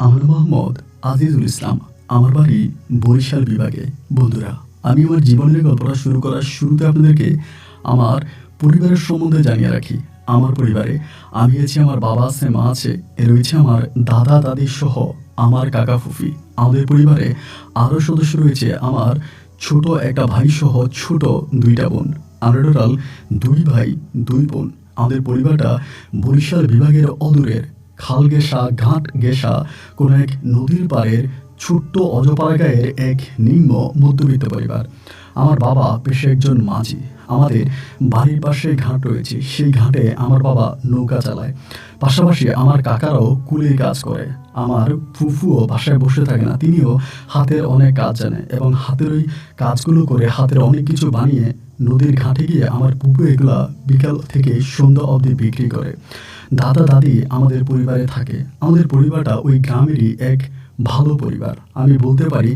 আমার মোহাম্মদ আজিজুল ইসলাম। আমার বাড়ি বরিশাল বিভাগে। বন্ধুরা, আমি আমার জীবনের গল্পটা শুরু করার শুরুতে আপনাদেরকে আমার পরিবারের সম্বন্ধে জানিয়ে রাখি। আমার পরিবারে আমি আছি, আমার বাবা আছে, মা আছে, রয়েছে আমার দাদা দাদি সহ আমার কাকা ফুফি। আমাদের পরিবারে আরও সদস্য রয়েছে আমার ছোট একটা ভাই সহ ছোট দুইটা বোন। আমরা টোটাল 2 ভাই 2 বোন। আমাদের পরিবারটা বরিশাল বিভাগের অদূরের খাল গেসা ঘাট গেসা কোনো এক নদীর পাড়ের ছোট্ট অজপাড়া গায়ের এক নিম্ন মধ্যবিত্ত পরিবার। আমার বাবা পেশে একজন মাঝি। আমাদের বাড়ির পাশে ঘাট রয়েছে, সেই ঘাটে আমার বাবা নৌকা চালায়। পাশাপাশি আমার কাকারাও কুলির কাজ করে। আমার ফুফুও বাসায় বসে থাকে না, তিনিও হাতের অনেক কাজ জানে এবং হাতের ওই কাজগুলো করে হাতের অনেক কিছু বানিয়ে নদীর ঘাটে গিয়ে আমার ফুফু এগুলা বিকাল থেকে সন্ধ্যা অবধি বিক্রি করে। দাদা দাদি আমাদের পরিবারে থাকে। আমাদের পরিবারটা ওই গ্রামেরই এক ভালো পরিবার আমি বলতে পারি।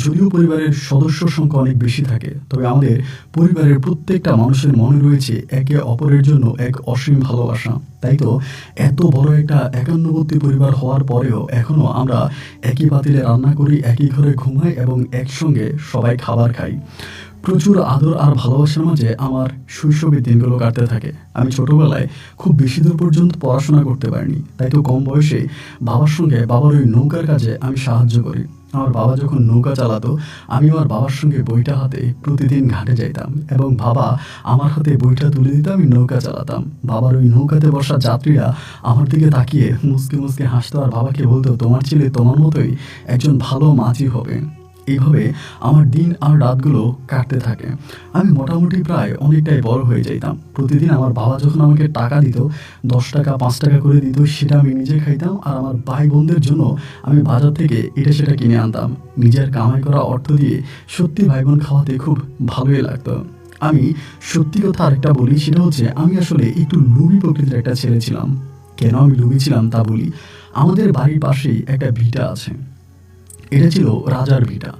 যদিও পরিবারের সদস্য সংখ্যা অনেক বেশি থাকে, তবে আমাদের পরিবারের প্রত্যেকটা মানুষের মনে রয়েছে একে অপরের জন্য এক অসীম ভালোবাসা। তাই তো এত বড় একটা একান্নবর্তী পরিবার হওয়ার পরেও এখনও আমরা একই পাতিলে রান্না করি, একই ঘরে ঘুমাই এবং একসঙ্গে সবাই খাবার খাই। প্রচুর আদর আর ভালোবাসার মাঝে আমার শৈশবের দিনগুলো কাটতে থাকে। আমি ছোটবেলায় খুব বেশি দূর পর্যন্ত পড়াশোনা করতে পারিনি, তাই তো কম বয়সে বাবার সঙ্গে বাবার ওই নৌকার কাজে আমি সাহায্য করি। আমার বাবা যখন নৌকা চালাতো, আমি আমার বাবার সঙ্গে বইটা হাতে প্রতিদিন ঘাটে যাইতাম এবং বাবা আমার হাতে বইটা তুলে দিত, আমি নৌকা চালাতাম। বাবার ওই নৌকাতে বসা যাত্রীরা আমার দিকে তাকিয়ে মুসকে মুসকে হাসতো আর বাবাকে বলতো, তোমার ছেলে তোমার মতোই একজন ভালো মাঝি হবে। এইভাবে আমার দিন আর রাতগুলো কাটতে থাকে। আমি মোটামুটি প্রায় অনেকটাই বড় হয়ে যাইতাম। প্রতিদিন আমার বাবা যখন আমাকে টাকা দিত, 10 টাকা 5 টাকা করে দিত, সেটা আমি নিজে খাইতাম আর আমার ভাই বোনদের জন্য আমি বাজার থেকে এটা সেটা কিনে আনতাম। নিজের কামাই করা অর্থ দিয়ে সত্যি ভাই বোন খাওয়াতে খুব ভালোই লাগতো। আমি সত্যি কথা আরেকটা বলি, সেটা হচ্ছে আমি আসলে একটু লোভী প্রকৃতির একটা ছেলে ছিলাম। কেন আমি লোভী ছিলাম তা বলি। আমাদের বাড়ির পাশেই একটা ভিটা আছে, এটা ছিল রাজার ভিটা।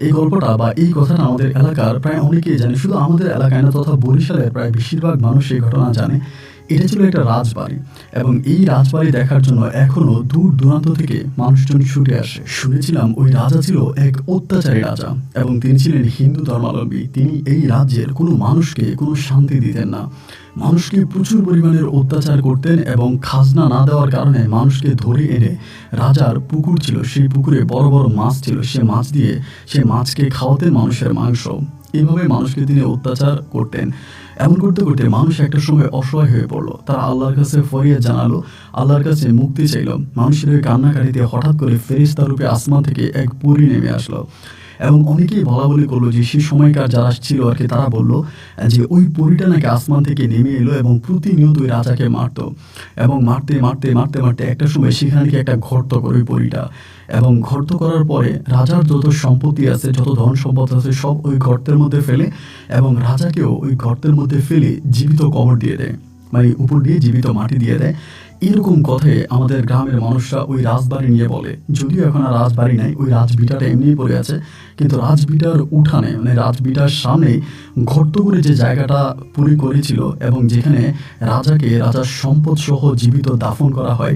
এই গল্পটা বা এই কথাটা আমাদের এলাকার প্রায় অনেকেই জানে, শুধু আমাদের এলাকায় না, তথা বরিশালের প্রায় বেশিরভাগ মানুষ এই ঘটনা জানে। এটা ছিল একটা রাজবাড়ি এবং এই রাজবাড়ি দেখার জন্য এখনো দূর দূরান্ত থেকে মানুষজন ছুটে আসে। শুনেছিলাম ওই রাজা ছিল এক অত্যাচারী রাজা এবং তিনি ছিলেন হিন্দু ধর্মাবলম্বী। তিনি এই রাজ্যের কোনো মানুষকে কোনো শান্তি দিতেন না। মানুষকে প্রচুর পরিমাণের অত্যাচার করতেন এবং খাজনা না দেওয়ার কারণে মানুষকে ধরে এনে রাজার পুকুর ছিল, সেই পুকুরে বড় বড় মাছ ছিল, সে মাছকে খাওয়াতেন মানুষের মাংস। এইভাবে মানুষকে তিনি অত্যাচার করতেন। এমন করতে করতে মানুষ একটা সময় অসহায় হয়ে পড়লো। তারা আল্লাহর কাছে ফরিয়াদ জানালো, আল্লাহর কাছে মুক্তি চাইল। মানুষের ওই কান্নাকাটিতে হঠাৎ করে ফেরেশতা রূপে আসমান থেকে এক পরী নেমে আসলো এবং অনেকেই বলা বলি করলো যে সেই সময়কার যারা ছিল আর কি, তারা বললো যে ওই পরীটা নাকি আসমান থেকে নেমে এলো এবং প্রতিনিয়ত ওই রাজাকে মারতো এবং মারতে মারতে মারতে মারতে একটা সময় সেখানে নাকি একটা গর্ত করে ওই পরীটা, এবং গর্ত করার পরে রাজার যত সম্পত্তি আছে, যত ধন সম্পদ আছে, সব ওই গর্তের মধ্যে ফেলে এবং রাজাকেও ওই গর্তের মধ্যে ফেলে জীবিত কবর দিয়ে দেয়, মানে উপর দিয়ে জীবিত মাটি দিয়ে দেয়। এরকম কথায় আমাদের গ্রামের মানুষরা ওই রাজবাড়ি নিয়ে বলে। যদিও এখন আর রাজবাড়ি নাই, ওই রাজভিটাটা এমনিই পড়ে আছে, কিন্তু রাজভিটার উঠানে মানে রাজভিটার সামনে গর্ত করে যে জায়গাটা পুরি করেছিল এবং যেখানে রাজার সম্পদ সহ জীবিত দাফন করা হয়,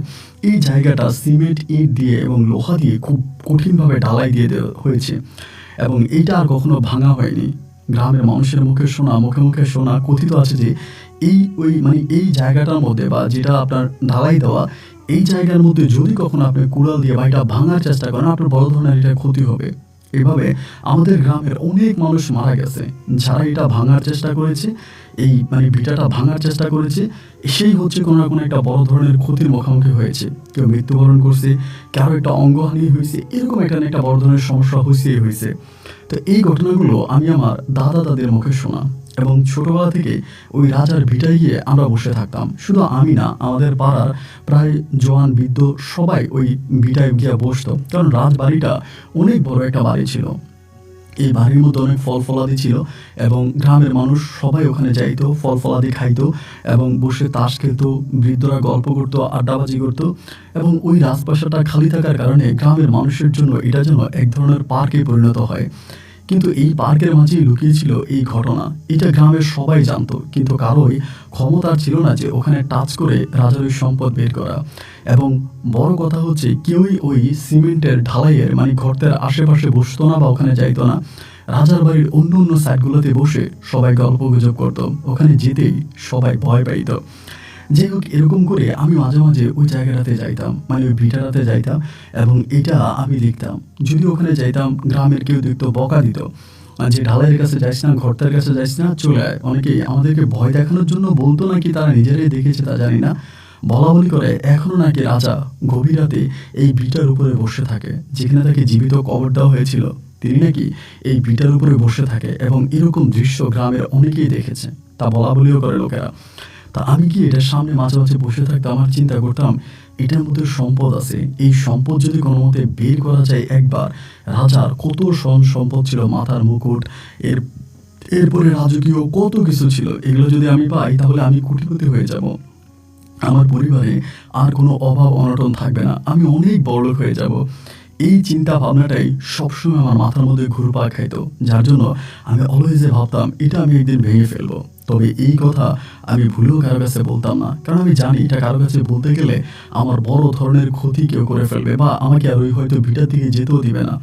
এই জায়গাটা সিমেন্ট ইট দিয়ে এবং লোহা দিয়ে খুব কঠিনভাবে ঢালাই দিয়ে দেওয়া হয়েছে এবং এইটা আর কখনো ভাঙা হয়নি। গ্রামের মানুষের মুখে শোনা কথিত আছে যে এই জায়গাটার মধ্যে বা যেটা আপনার ঢালাই দেওয়া, এই জায়গার মধ্যে যদি কখনো আপনি কুড়াল দিয়ে বা এটা ভাঙার চেষ্টা করেন, আপনার বড় ধরনের এটা ক্ষতি হবে। এভাবে আমাদের গ্রামের অনেক মানুষ মারা গেছে যারা এটা ভাঙার চেষ্টা করেছে, এই ভিটাটা ভাঙার চেষ্টা করেছে, সেই হচ্ছে কোনো না কোনো একটা বড় ধরনের ক্ষতির মুখোমুখি হয়েছে। কেউ মৃত্যুবরণ করছে, কারো একটা অঙ্গহানি হয়েছে, এরকম একটা বড় ধরনের সমস্যা হয়েছে। তো এই ঘটনাগুলো আমি আমার দাদা দাদির মুখে শোনা এবং ছোটবেলা থেকে ওই রাজার ভিটায় গিয়ে আমরা বসে থাকতাম। শুধু আমি না, আমাদের পাড়ার প্রায় জওয়ান বৃদ্ধ সবাই ওই ভিটায় গিয়ে বসতো, কারণ রাজবাড়িটা অনেক বড় একটা বাড়ি ছিল। এই বাড়ির মধ্যে অনেক ফল ফলাদি ছিল এবং গ্রামের মানুষ সবাই ওখানে যাইতো, ফল ফলাদি খাইতো এবং বসে তাস খেলতো, বৃদ্ধরা গল্প করতো, আড্ডাবাজি করতো এবং ওই রাজপ্রাসাদটা খালি থাকার কারণে গ্রামের মানুষের জন্য এটা যেন এক ধরনের পার্কে পরিণত হয়। কিন্তু এই পার্কের মাঝেই লুকিয়েছিল এই ঘটনা। এটা গ্রামের সবাই জানতো, কিন্তু কারোই ক্ষমতা ছিল না যে ওখানে টাচ করে রাজার ওই সম্পদ বের করা। এবং বড় কথা হচ্ছে কেউই ওই সিমেন্টের ঢালাইয়ের মানে ঘরটার আশেপাশে বসতো না বা ওখানে যাইতো না। রাজার বাড়ির অন্য অন্য সাইডগুলোতে বসে সবাই গল্প গুজব করতো, ওখানে যেতেই সবাই ভয় পাইতো। যাই হোক, এরকম করে আমি মাঝে মাঝে ওই জায়গাটাতে যাইতাম, মানে ওই ভিটাটাতে যাইতাম এবং এটা আমি দেখতাম। যদি ওখানে যাইতাম, গ্রামের কেউ দেখতো, বকা দিত যে ঢালাইয়ের কাছে যাইস না, ঘরটার কাছে যাইস না, চলে আয়। অনেকেই আমাদেরকে ভয় দেখানোর জন্য বলতো, নাকি তারা নিজেরাই দেখেছে তা জানি না, বলা বলি করে এখনো নাকি রাজা গভীর রাতে এই ভিটার উপরে বসে থাকে, যেখানে তাকে জীবিত কবর দেওয়া হয়েছিল। তিনি নাকি এই ভিটার উপরে বসে থাকে এবং এরকম দৃশ্য গ্রামের অনেকেই দেখেছে, তা বলা বলিও করে লোকেরা। তা আমি কি এটার সামনে মাঝে মাঝে বসে থাকতাম, আমার চিন্তা করতাম এটার মধ্যে সম্পদ আছে, এই সম্পদ যদি কোনো মতে বের করা যায় একবার। রাজার কত সম্পদ ছিল, মাথার মুকুট, এর এরপরে রাজকীয় কত কিছু ছিল, এগুলো যদি আমি পাই তাহলে আমি কোটিপতি হয়ে যাব। আমার পরিবারে আর কোনো অভাব অনটন থাকবে না, আমি অনেক বড়লোক হয়ে যাব। এই চিন্তা ভাবনাটাই সবসময় আমার মাথার মধ্যে ঘুরপাক খাইতো, যার জন্য আমি অলওয়েজে ভাবতাম এটা আমি একদিন ভেঙে ফেলবো। তবে এই কথা আমি ভুলেও কারো কাছে বলতাম না, কারণ আমি জানি এটা কারো কাছে বলতে গেলে আমার বড় ধরনের ক্ষতি কেউ করে ফেলবে বা আমাকে আর ওই হয়তো ভিটার দিকে যেতেও দিবে না।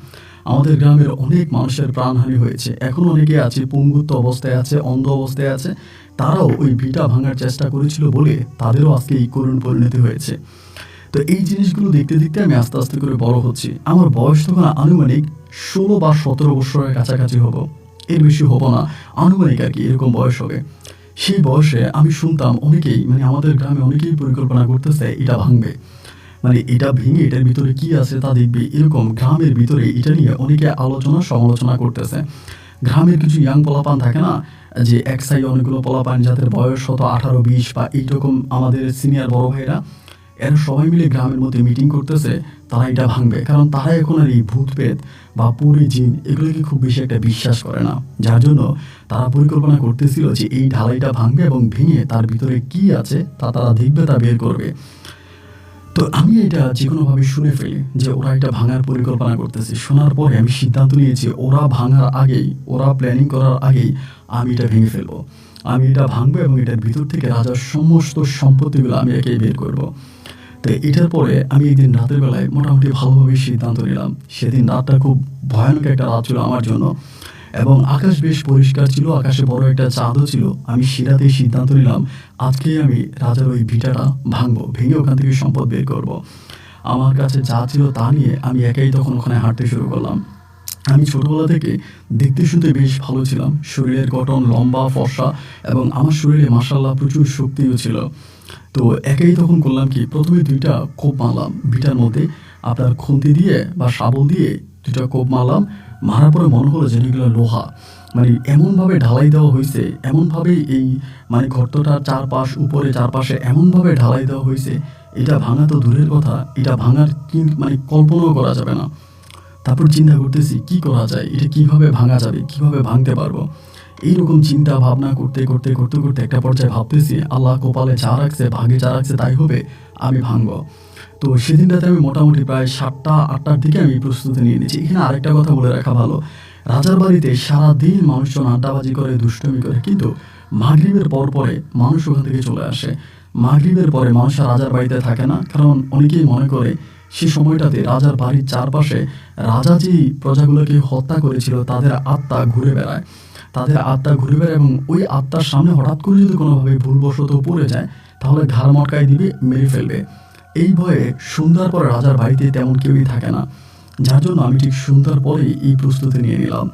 আমাদের গ্রামের অনেক মানুষের প্রাণহানি হয়েছে, এখন অনেকে আছে পঙ্গুত্ব অবস্থায় আছে, অন্ধ অবস্থায় আছে, তারাও ওই ভিটা ভাঙার চেষ্টা করেছিল বলে তাদেরও আজকে এই করুণ পরিণতি হয়েছে। তো এই জিনিসগুলো দেখতে দেখতে আমি আস্তে আস্তে করে বড় হচ্ছি। আমার বয়স তখন আনুমানিক 16 বা 17 বছরের কাছাকাছি হব, এর বেশি হব না, আনুমানিক আর কি এরকম বয়স হবে। সেই বয়সে আমি শুনতাম অনেকেই, মানে আমাদের গ্রামে অনেকেই পরিকল্পনা করতেছে এটা ভাঙবে, মানে এটা ভেঙে এটার ভিতরে কি আছে তা দেখবে, এরকম গ্রামের ভিতরে এটা নিয়ে অনেকে আলোচনা সমালোচনা করতেছে। গ্রামের কিছু ইয়াং পোলাপান থাকে না, যে এক সাইডে অনেকগুলো পোলাপান যাদের বয়স হতো 18-20 বা এইরকম, আমাদের সিনিয়র বড় ভাইরা, এরা সবাই মিলে গ্রামের মধ্যে মিটিং করতেছে, তারা এটা ভাঙবে। কারণ তারা এখন আর এই ভূত প্রেত বা পরি জিন এগুলোকে খুব বেশি একটা বিশ্বাস করে না, যার জন্য তারা পরিকল্পনা করতেছিল যে এই ঢালাইটা ভাঙবে এবং ভেঙে তার ভিতরে কি আছে তা তারা দেখবে, তা বের করবে। তো আমি এটা যে কোনোভাবে শুনে ফেলি যে ওরা এটা ভাঙার পরিকল্পনা করতেছে। শোনার পরে আমি সিদ্ধান্ত নিয়েছি ওরা ভাঙার আগেই, ওরা প্ল্যানিং করার আগেই আমি এটা ভেঙে ফেলবো। আমি এটা ভাঙবো এবং এটার ভিতর থেকে রাজার সমস্ত সম্পত্তিগুলো আমি একেই বের করবো। তো এটার পরে আমি একদিন রাতের বেলায় মোটামুটি ভালোভাবে সিদ্ধান্ত নিলাম। সেদিন রাতটা খুব ভয়ানক একটা রাত ছিল আমার জন্য, এবং আকাশ বেশ পরিষ্কার ছিল, আকাশে বড় একটা চাঁদও ছিল। আমি সে রাতেই সিদ্ধান্ত নিলাম আজকেই আমি রাজার ওই ভিটাটা ভাঙবো, ভেঙে ওখান থেকে সম্পদ বের করব। আমার কাছে যা ছিল তা নিয়ে আমি একাই তখন ওখানে হাঁটতে শুরু করলাম। আমি ছোটবেলা থেকে দেখতে শুনতে বেশ ভালো ছিলাম, শরীরের গঠন লম্বা ফর্সা এবং আমার শরীরে মাশাআল্লাহ প্রচুর শক্তিও ছিল। তো একাই তখন করলাম কি, প্রথমে 2টা কোপ মারলাম ভিটার মধ্যে, আপনার খুন্তি দিয়ে বা শাবল দিয়ে 2টা কোপ মারলাম। মারার পরে মনে হলো যেন এগুলো লোহা, মানে এমনভাবে ঢালাই দেওয়া হয়েছে, এমনভাবেই এই মানে গর্তটার চারপাশ উপরে চারপাশে এমনভাবে ঢালাই দেওয়া হয়েছে, এটা ভাঙা তো দূরের কথা, এটা ভাঙার মানে কল্পনাও করা যাবে না। তারপর চিন্তা করতেছি কি করা যায়, এটা কিভাবে ভাঙা যাবে, কিভাবে ভাঙতে পারবো। এইরকম চিন্তা ভাবনা করতে করতে করতে করতে একটা পর্যায়ে ভাবতেছি আল্লাহ কপালে যা রাখছে, ভাগে যা রাখছে তাই হবে, আমি ভাঙবো। তো সেদিনটাতে আমি মোটামুটি প্রায় 7টা-8টার দিকে আমি প্রস্তুতি নিয়ে নিয়েছি। এখানে আরেকটা কথা বলে রাখা ভালো, রাজার বাড়িতে সারাদিন মানুষজন আড্ডাবাজি করে, দুষ্টমি করে, কিন্তু মাগরিবের পর পরে মানুষ ওখান থেকে চলে আসে। মাগরিবের পরে মানুষ আর রাজার বাড়িতে থাকে না, কারণ অনেকেই মনে করে সে সময়টাতে রাজার বাড়ির চারপাশে রাজা যেই প্রজাগুলোকে হত্যা করেছিল তাদের আত্মা ঘুরে বেড়ায়, তাদের আত্মা ঘুরে বেড়ায় এবং ওই আত্মার সামনে হঠাৎ করে যদি কোনোভাবে ভুলবশত পড়ে যায় তাহলে ঘাড় মটকায় দিবে, মেরে ফেলবে। এই ভয়ে সন্ধ্যার পরে রাজার বাড়িতে তেমন কেউই থাকে না, যার জন্য আমি ঠিক সন্ধ্যার পরেই এই প্রস্তুতি নিয়ে নিলাম।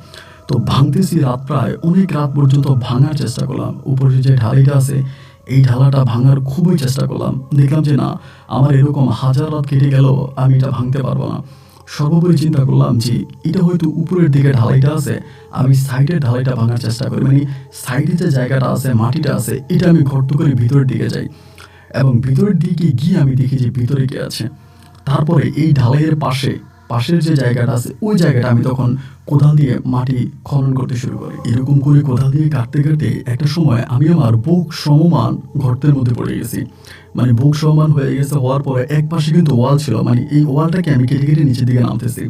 তো ভাঙতেছি রাত, প্রায় অনেক রাত পর্যন্ত ভাঙার চেষ্টা করলাম। উপরে যে ঢালাইটা আছে এই ঢালাটা ভাঙার খুবই চেষ্টা করলাম, দেখলাম যে না, আমার এরকম 1000 রাত কেটে গেলেও আমি এটা ভাঙতে পারবো না। সর্বোপরি চিন্তা করলাম যে এটা হয়তো উপরের দিকে ঢালাইটা আছে, আমি সাইডের ঢালাইটা ভাঙার চেষ্টা করি, মানে সাইডে যে জায়গাটা আছে, মাটিটা আছে, এটা আমি গর্ত করে ভিতরের দিকে যাই এবং ভিতরের দিকে গিয়ে আমি দেখি যে ভিতরে কে আছে। তারপরে এই ঢালাইয়ের পাশের যে জায়গাটা আছে ওই জায়গাটা আমি তখন কোদাল দিয়ে মাটি খনন করতে শুরু করি। এরকম করে কোদাল দিয়ে কাটতে কাটতে একটা সময় আমি আমার বুক সমমান গর্তের মধ্যে পড়ে গেছি। মানে বুক সমমান হয়ে গেছে, হওয়ার পরে এক পাশে কিন্তু ওয়াল ছিল, মানে এই ওয়ালটাকে আমি কেটে কেটে নিচের দিকে নামতেছি।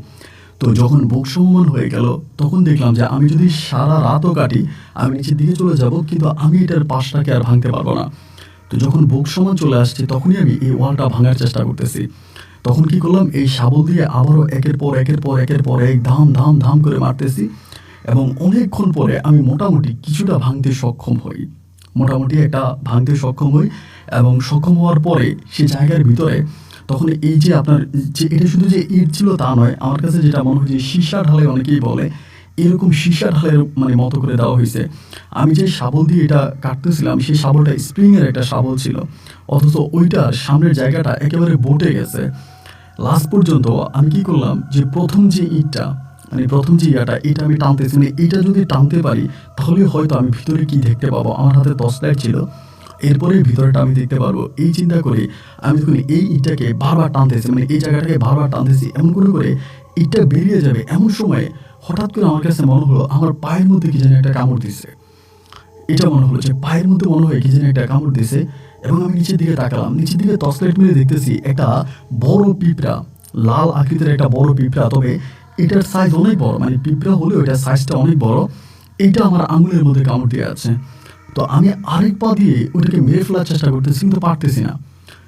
তো যখন বুক সমমান হয়ে গেল তখন দেখলাম যে আমি যদি সারা রাতও কাটি আমি নিচের দিকে চলে যাব, কিন্তু আমি এটার পাশটাকে আর ভাঙতে পারবো না। তো যখন বুক সমান চলে আসছে তখনই আমি এই ওয়ালটা ভাঙার চেষ্টা করতেছি। তখন কি করলাম, এই শাবল দিয়ে আবারও একের পর এক ধাম ধাম ধাম করে মারতেছি, এবং অনেকক্ষণ পরে আমি মোটামুটি কিছুটা ভাঙতে সক্ষম হই। এবং সক্ষম হওয়ার পরে সে জায়গার ভিতরে তখন এই যে আপনার যে এটা শুধু যে ইট ছিল তা নয়, আমার কাছে যেটা মনে হয় যে সীসা ঢালাই অনেকেই বলে, এরকম সীসা ঢালের মানে মতো করে দেওয়া হয়েছে। আমি যে শাবল দিয়ে এটা কাটতেছিলাম সেই শাবলটা স্প্রিংয়ের একটা শাবল ছিল, অথচ ওইটার সামনের জায়গাটা একেবারে বটে গেছে। লাস্ট পর্যন্ত আমি কি করলাম যে প্রথম যে ইয়াটা এটা আমি টানতেছি, মানে এটা যদি টানতে পারি তাহলে হয়তো আমি ভিতরে কি দেখতে পাবো। আমার হাতে টর্চ লাইট ছিল, এরপরে ভিতরেটা আমি দেখতে পারবো। এই চিন্তা করে আমি তখন এই ইটটাকে বারবার টানতেছি, মানে এই জায়গাটাকে বারবার টানতেছি, এমন করে ইটটা বেরিয়ে যাবে। এমন সময় হঠাৎ করে আমার কাছে মনে হলো আমার পায়ের মধ্যে কি যেন একটা কামড় দিছে। এটা মনে হলো যে পায়ের মধ্যে মনে হয় কি যেন একটা কামড় দিছে, এবং আমি নিচের দিকে তাকালাম। নিচের দিকে টর্চ লাইট মেরে দেখতেছি একটা বড় পিঁপড়া, লাল আকৃতির একটা বড় পিঁপড়া, তবে এটার সাইজ অনেক বড়, মানে পিঁপড়া হলেও এটার সাইজটা অনেক বড়। এইটা আমার আঙুলের মধ্যে কামড় দিয়ে আছে। তো আমি আরেক পা দিয়ে ওইটাকে মেরে ফেলার চেষ্টা করতেছি, কিন্তু পারতেছি না।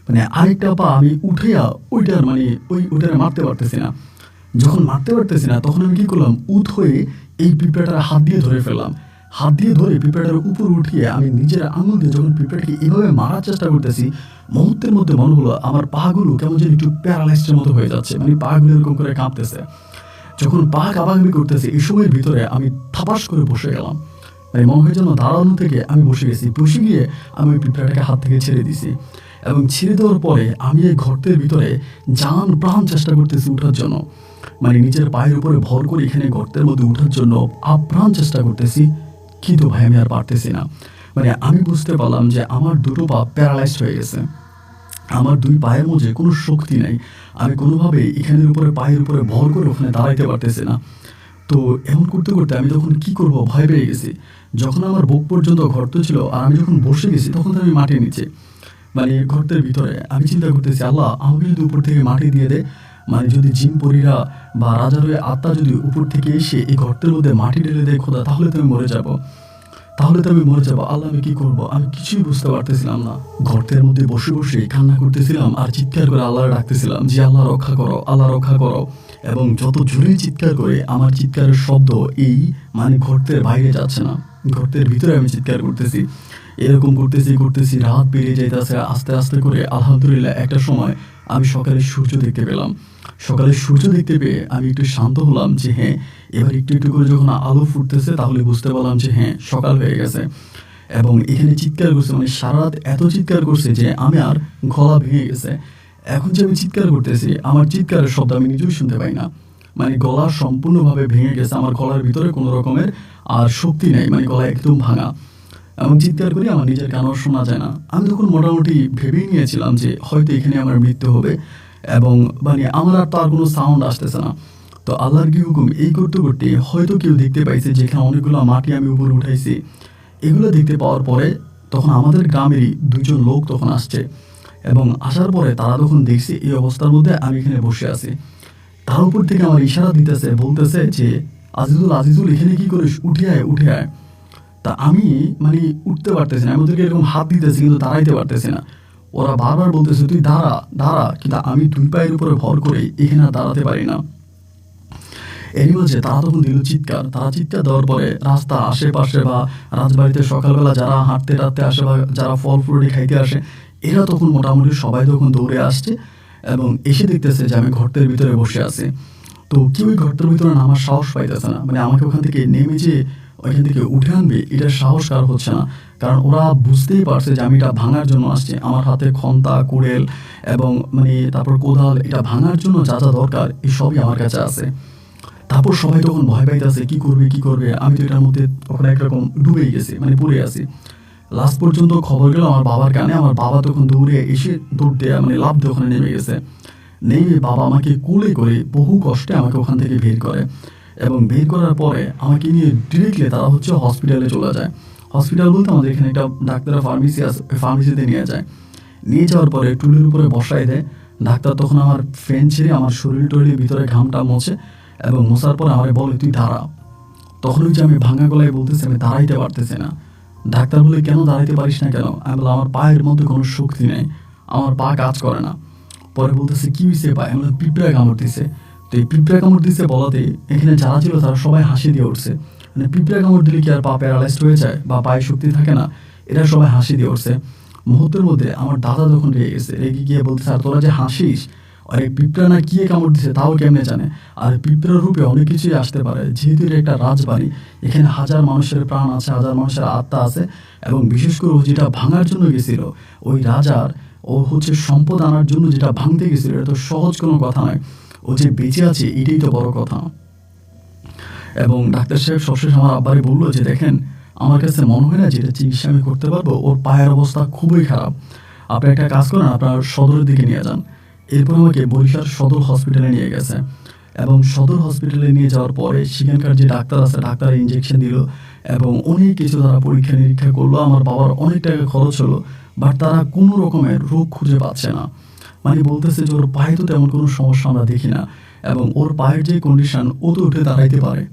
মানে আরেকটা পা আমি উঠেয়া ওইটার মারতে পারতেছি না। যখন মারতে পারতেছি না তখন আমি কি করলাম, হয়ে এই পিঁপড়াটার হাত দিয়ে ধরে ফেললাম। হাত দিয়ে ধরে পিঁপড়াটার উপর উঠিয়ে আমি নিজের আঙুল দিয়ে যখন পিঁপড়াটাকে এভাবে মারার চেষ্টা করতেছি, মুহূর্তের মধ্যে মনে হলো আমার পাগুলো কেমন যেন একটু প্যারালাইজডের মতো হয়ে যাচ্ছে, মানে পাগুলো এরকম করে কাঁপতেছে। যখন পা কাঁপাকাঁপি করতেছে এই সময়ের ভিতরে আমি থাপাস করে বসে গেলাম। মানে মনে হয় যেন দাঁড়ানো থেকে আমি বসে গিয়ে আমি ওই পিঁপড়াটাকে হাত থেকে ছেড়ে দিছি, এবং ছেড়ে দেওয়ার পরে আমি এই গর্তের ভিতরে জান প্রাণ চেষ্টা করতেছি উঠার জন্য, মানে নিজের পায়ের উপরে ভর করে এখানে গর্তের মধ্যে উঠার জন্য আপ্রাণ চেষ্টা করতেছি, কিন্তু ভাই আমি আর পারতেছি না। মানে আমি বুঝতে পারলাম যে আমার দুটো পা প্যারালাইজড হয়ে গেছে, আমার দুই পায়ের মধ্যে কোনো শক্তি নাই, আমি কোনোভাবে এখানের উপরে পায়ের উপরে ভর করে ওখানে দাঁড়াইতে পারতেছি না। তো এমন করতে আমি তখন কি করব ভয় পেয়ে গেছি। যখন আমার বুক পর্যন্ত গর্ত ছিল আর আমি যখন বসে গেছি তখন তো আমি মাটির নিচে, মানে গর্তের ভিতরে। আমি চিন্তা করতেছি, আল্লাহ আমাকে যদি উপর থেকে মাটি দিয়ে দে, মানে যদি জিন পরীরা বা রাজার হয়ে আত্মা যদি উপর থেকে এসে এই গর্তের মধ্যে মাটি ঢেলে দেয় খোদা, তাহলে তো আমি মরে যাবো। আল্লাহ আমি কি করব, আমি কিছুই বুঝতে পারতেছিলাম না। গর্তের মধ্যে বসে বসে কান্না করতেছিলাম আর চিৎকার করে আল্লাহ ডাকতেছিলাম যে আল্লাহ রক্ষা করো, আল্লাহ রক্ষা করো। এবং যত জোরে চিৎকার করে আমার চিৎকারের শব্দ এই মানে গর্তের বাইরে যাচ্ছে না, গর্তের ভিতরে আমি চিৎকার করতেছি। এরকম করতেছি রাত পেরিয়ে যাইতেছে আস্তে আস্তে করে। আলহামদুলিল্লাহ একটা সময় আমি সকালে সূর্য দেখতে পেলাম। সকালে সূর্য দেখতে পেয়ে আমি একটু শান্ত হলাম যে হ্যাঁ, এবার একটু করে যখন আলো ফুটতেছে তাহলে বুঝতে পারলাম যে হ্যাঁ সকাল হয়ে গেছে। এবং এখানে চিৎকার করছে, মানে সারা রাত এত চিৎকার করছে যে আমি আর গলা ভেঙে গেছে। এখন যে আমি চিৎকার করতেছি আমার চিৎকারের শব্দ আমি নিজেও শুনতে পাই না, মানে গলা সম্পূর্ণভাবে ভেঙে গেছে। আমার গলার ভিতরে কোনো রকমের আর শক্তি নেই, মানে গলা একদম ভাঙা। এবং চিৎকার করি আমার নিজের কানও শোনা যায় না। আমি তখন মোটামুটি ভেবেই নিয়েছিলাম যে হয়তো এখানে আমার মৃত্যু হবে, এবং মানে আমার আর তার কোনো সাউন্ড আসতেছে না। তো আল্লাহর কি হুকুম, এই করতে হয়তো কেউ দেখতে পাইছে যেখানে অনেকগুলো মাটি আমি উপরে উঠাইছি। এগুলো দেখতে পাওয়ার পরে তখন আমাদের গ্রামেরই দুইজন লোক তখন আসছে, এবং আসার পরে তারা তখন দেখছে এই অবস্থার মধ্যে আমি এখানে বসে আছি। তার উপর থেকে আমার ইশারা দিতেছে, বলতেছে যে আজিজুল এখানে কি করিস, উঠে আয়। তা আমি মানে উঠতে পারতেছি না, আমি ওদেরকে এরকম হাত দিতেছি কিন্তু দাঁড়াইতে পারতেছি না। ওরা বারবার বলতেছে তুই দাঁড়া, কিন্তু আমি দুই পায়ের উপরে ভর করে এখানে আর দাঁড়াতে পারি না। এরই মাঝে তারা তখন দিল চিৎকার। তারা চিৎকার দেওয়ার পরে রাস্তা আশেপাশে বা রাজবাড়িতে সকালবেলা যারা হাঁটতে টাটতে আসে বা যারা ফল ফ্রুটি খাইতে আসে, এরা তখন মোটামুটি সবাই তখন দৌড়ে আসছে এবং এসে দেখতেছে যে আমি গর্তের ভিতরে বসে আছি। তো কেউই গর্তের ভিতরে নামার সাহস পাইতেছে না, মানে আমাকে ওখান থেকে নেমে যে ওইখান থেকে উঠে আনবে এটার সাহস কার হচ্ছে না, কারণ ওরা বুঝতেই পারছে যে আমি এটা ভাঙার জন্য আসছি। আমার হাতে খন্তা, কুড়েল এবং মানে তারপর কোদাল, এটা ভাঙার জন্য যা যা দরকার এই সবই আমার কাছে আছে। তারপর সবাই তখন ভয় পাইতেছে কি করবে। আমি তো এটার মধ্যে তখন একরকম ডুবেই গেছি, মানে পড়ে আছি। লাস্ট পর্যন্ত খবর গেল আমার বাবার কানে। আমার বাবা তখন দৌড়ে এসে দৌড় দেয়া মানে লাফ দিয়ে ওখানে নেমে গেছে। নেমে বাবা আমাকে কোলে করে বহু কষ্টে আমাকে ওখান থেকে বের করে, এবং বের করার পরে আমাকে নিয়ে ডিরেক্টলি তারা হসপিটালে চলে যায়। হসপিটাল বলতে আমাদের এখানে একটা ডাক্তারের ফার্মেসি আছে, ফার্মেসিতে নিয়ে যায়। নিয়ে যাওয়ার পরে টুলের উপরে বসায় দেয় ডাক্তার। তখন আমার ফ্যান ছেড়ে আমার শরীর টরির ভিতরে ঘামটা মোছে এবং মোছার পরে আমারে বলে তুই দাঁড়া। তখন ওই যে আমি ভাঙা গলায় বলতেছি আমি দাঁড়াইতে পারতেছি না। ডাক্তার বলে কেন দাঁড়াইতে পারিস না কেন? আমি বললাম আমার পায়ের মধ্যে কোনো শক্তি নেই, আমার পা কাজ করে না। পরে বলতেছে কি হয়েছে পায়ে? আমি বললাম পিঁপড়া কামড় দিছে। তো এই পিঁপড়া কামড় দিছে বলাতে এখানে যারা ছিল তারা সবাই হাসি দিয়ে উঠছে। মানে পিঁপড়া কামড় দিলে কি আর পা প্যারালাইজড হয়ে যায় বা পায়ে শক্তি থাকে না? এরা সবাই হাসি দিয়ে উঠছে। মুহূর্তের মধ্যে আমার দাদা যখন রেগে গেছে, রেগে গিয়ে বলতেছে আর তোরা যে হাসিস, আর এই পিঁপড়া না কি কামড় দিছে তাও কেমনে জানে? আর পিঁপড়ার রূপে অনেক কিছুই আসতে পারে, যেহেতু এটা একটা রাজবাড়ি, এখানে হাজার মানুষের প্রাণ আছে, হাজার মানুষের আত্মা আছে। এবং বিশেষ করে ও যেটা ভাঙার জন্য গেছিল, ওই রাজার ও হচ্ছে সম্পদ আনার জন্য যেটা ভাঙতে গেছিল, এটা তো সহজ কোনো কথা নয়। ও যে বেঁচে আছে এটাই তো বড় কথা। এবং ডাক্তার সাহেব সবশেষ আমার আব্বারে বললো যে দেখেন, আমার কাছে মনে হয় না যে এটা চিকিৎসা আমি করতে পারবো, ওর পায়ের অবস্থা খুবই খারাপ, আপনি একটা কাজ করেন আপনার সদরের দিকে নিয়ে যান। এরপর আমাকে বরিশাল সদর হসপিটালে নিয়ে গেছে। এবং সদর হসপিটালে নিয়ে যাওয়ার পরে সেখানকার যে ডাক্তার আছে, ডাক্তার ইঞ্জেকশন দিল এবং অনেক কিছু তারা পরীক্ষা নিরীক্ষা করলো। আমার বাবার অনেক টাকা খরচ হলো, বাট তারা কোনো রকমের রোগ খুঁজে পাচ্ছে না। মানে বলতেছে যে ওর পায়ে তো তেমন কোনো সমস্যা আমরা দেখি না, এবং ওর পায়ের যে কন্ডিশন, ও তো উঠে দাঁড়াইতে পারে।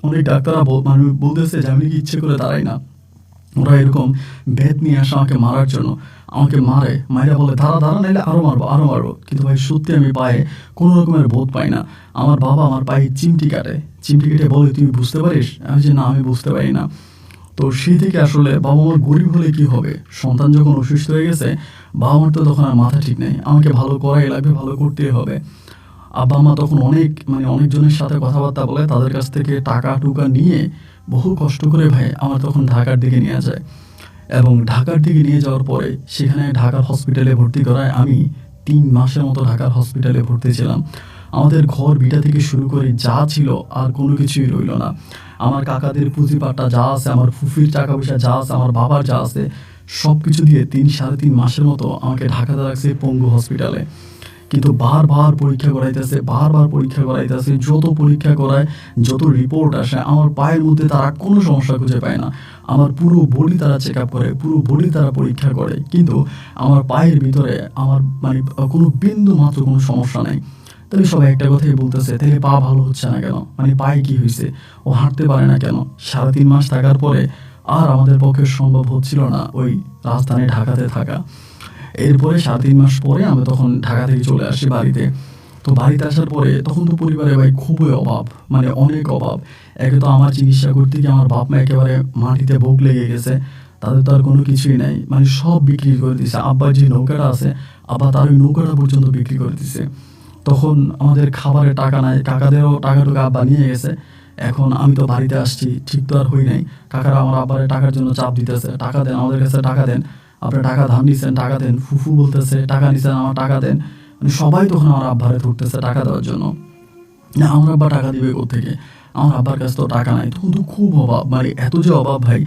অনেক ডাক্তাররা মানে বলতেছে যে আমি কি ইচ্ছে করে দাঁড়াই না, ওরা এরকম বেত নিয়ে আসে আমাকে মারার জন্য, আমাকে মারে, মাইরা বলে দাঁড়া দাঁড়া নাইলে আরও মারবো আরও মারবো। কিন্তু ভাই সত্যি আমি পায়ে কোনো রকমের বোধ পাই না। আমার বাবা আমার পায়ে চিমটি কাটে, চিমটি কেটে বলে তুই বুঝতে পারিস? আমি যে না, আমি বুঝতে পারি না। তো সেই থেকে আসলে বাবা আমার গরিব হলে কি হবে, সন্তান যখন অসুস্থ হয়ে গেছে, বাবা আমার তো তখন আর মাথা ঠিক নেই, আমাকে ভালো করাই লাগবে, ভালো করতেই হবে। আব্বা মা তখন অনেকজনের সাথে কথাবার্তা বলে, তাদের কাছ থেকে টাকা টুকা নিয়ে বহু কষ্ট করে ভাই আমার তখন ঢাকার দিকে নিয়ে যায়। এবং ঢাকার দিকে নিয়ে যাওয়ার পরে সেখানে ঢাকার হসপিটালে ভর্তি করায় আমি 3 মাসের মতো ঢাকার হসপিটালে ভর্তি ছিলাম। আমাদের ঘর ভিটা থেকে শুরু করে যা ছিল আর কোনো কিছুই রইল না। আমার কাকাদের পুঁজিপাট্টা যা আছে, আমার ফুফির টাকা পয়সা যা আছে, আমার বাবার যা আছে, সব কিছু দিয়ে 3-3.5 মাসের মতো আমাকে ঢাকাতে রাখছে পঙ্গু হসপিটালে। কিন্তু বারবার পরীক্ষা করাইতেছে, যত পরীক্ষা করায়, যত রিপোর্ট আসে, আমার পায়ের মধ্যে তারা কোনো সমস্যা খুঁজে পায় না। আমার পুরো বডি তারা চেক আপ করে, পুরো বডি তারা পরীক্ষা করে, কিন্তু আমার পায়ের ভিতরে আমার মানে কোনো বিন্দু মাত্র কোনো সমস্যা নেই। তাহলে সবাই একটা কথাই বলতেছে, তাহলে পা ভালো হচ্ছে না কেন? মানে পায়ে কি হয়েছে, ও হাঁটতে পারে না কেন? 3.5 মাস থাকার পরে আর আমাদের পক্ষে সম্ভব হচ্ছিল না ওই রাজধানী ঢাকাতে থাকা। এরপরে 3.5 মাস পরে আমি তখন ঢাকা থেকে চলে আসি বাড়িতে। তো বাড়িতে আসার পরে তখন তো পরিবারে ভাই খুবই অভাব, মানে অনেক অভাব। একে তো আমার চিকিৎসা করতে গিয়ে আমার বাপ মা একেবারে মাটিতে বুক লেগে গেছে, তাদের তো আর কোনো কিছুই নাই, মানে সব বিক্রি করে দিছে। আব্বার যে নৌকাটা আছে, আব্বা তার ওই নৌকাটা পর্যন্ত বিক্রি করে দিছে। তখন আমাদের খাবারের টাকা নাই, কাকাদেরও টাকা টুকা আব্বা নিয়ে গেছে। এখন আমি তো বাড়িতে আসছি, ঠিক তো আর হই নাই। কাকারা আমার আব্বারে টাকার জন্য চাপ দিতেছে, টাকা দেন, আমাদের কাছে টাকা দেন, আপনার টাকা ধার নিচ্ছেন, টাকা দেন। ফুফু বলতেছে টাকা নিচ্ছেন, আমার টাকা দেন। মানে সবাই তখন আমার আব্বারে ধরতেছে টাকা দেওয়ার জন্য। না, আমার আব্বা টাকা দিবে কোত্থেকে? আমার আব্বার কাছে তো টাকা নাই। তখন তো খুব অভাব, মানে এত যে অভাব ভাই,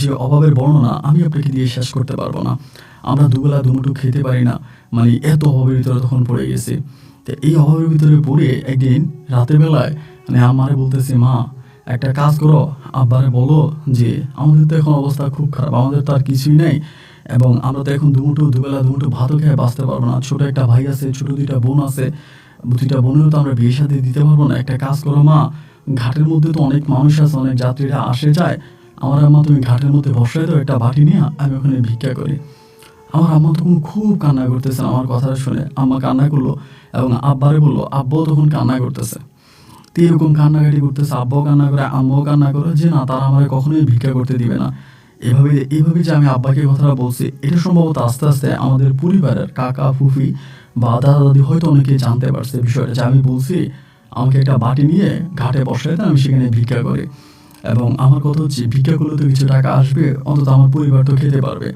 যে অভাবের বর্ণনা আমি আপনাকে দিয়ে শেষ করতে পারবো না। আমরা দুবেলা দুমুঠো খেতে পারি না, মানে এত অভাবের ভিতরে তখন পড়ে গেছি। তো এই অভাবের ভিতরে পড়ে একদিন রাতের বেলায় মানে আমারে বলতেছে, মা একটা কাজ করো, আব্বারে বলো যে আমাদের তো এখন অবস্থা খুব খারাপ, আমাদের তো আর কিছুই নেই, এবং আমরা তো এখন দুবেলা দুমুঠো ভাতও খেয়ে বাঁচতে পারবো না। ছোট একটা ভাই আছে, ছোট 2টা বোন আছে, 2টা বোনেরও তো আমরা বিয়ে শাদী দিতে পারবো না। একটা কাজ করো মা, ঘাটের মধ্যে তো অনেক মানুষ আছে, অনেক যাত্রীরা আসে যায়, আমার আম্মা তুমি ঘাটের মধ্যে বসাই দাও একটা বাটি নিয়ে, আমি ওখানে ভিক্ষা করি। আমার আম্মা তখন খুব কান্না করতেছেন আমার কথাটা শুনে। আম্মা কান্না করলো এবং আব্বারে বললো, আব্বাও তখন কান্না করতেছে। তো এরকম কান্নাকাটি করতেছে, আব্বাও কান্না করে, আম্মাও কান্না করে, যে না, তারা আমার কখনোই ভিক্ষা করতে দিবে না। এভাবে যে আমি আব্বাকে কথাটা বলছি, এটা সম্ভবত আস্তে আস্তে আমাদের পরিবারের কাকা ফুফি বা দাদা দাদি হয়তো অনেকে জানতে পারছে বিষয়টা, যে আমি বলছি আমাকে একটা বাটি নিয়ে ঘাটে বসাই দেন, আমি সেখানে ভিক্ষা করি। এবং আমার কথা হচ্ছে, ভিক্ষা করলে তো কিছু টাকা আসবে, অন্তত আমার পরিবার তো খেতে পারবে।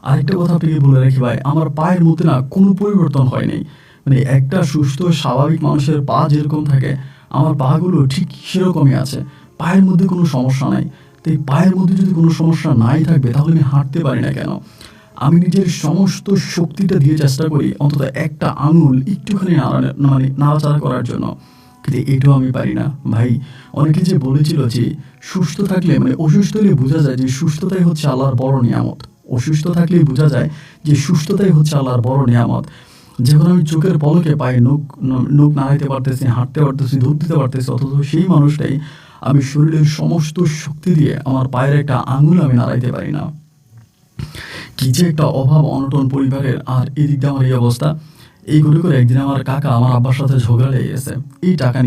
আরেকটা কথা আপনাকে বলে রাখি ভাই, আমার পায়ের মধ্যে না কোনো পরিবর্তন হয়নি। মানে একটা সুস্থ স্বাভাবিক মানুষের পা যেরকম থাকে, আমার পাগুলো ঠিক সেরকমই আছে, পায়ের মধ্যে কোনো সমস্যা নাই। তো এই পায়ের মধ্যে যদি কোনো সমস্যা নাই থাকবে, তাহলে আমি হাঁটতে পারি না কেন? আমি নিজের সমস্ত শক্তিটা দিয়ে চেষ্টা করি অন্তত একটা আঙুল একটুখানি মানে নাড়াচাড়া করার জন্য, কিন্তু এটাও আমি পারি না ভাই। অনেকে যে বলেছিল যে সুস্থ থাকলে, মানে অসুস্থ হলে বোঝা যায় যে সুস্থতাই হচ্ছে আল্লাহর বড় নিয়ামত, অসুস্থ থাকলেই বোঝা যায় যে সুস্থতাই হচ্ছে আল্লাহর বড় নিয়ামত। যখন আমি চোখের পলকে পায়ে নখ নাড়াইতে পারতেছি, হাঁটতে পারতেছি, দৌড় দিতে পারতেছি, অথচ সেই মানুষটাই আমি শরীরের সমস্ত শক্তি দিয়ে আমার পায়ের একটা আঙুল আমি নাড়াইতে পারি না। কি যে একটা অভাব অনটন পরিবারের, আর এদিক দিয়ে আমার এই অবস্থা। এই করে করে একদিন আমার কাকা আমার আব্বার সাথে ঝগড়া লেগে গেছে এই টাকা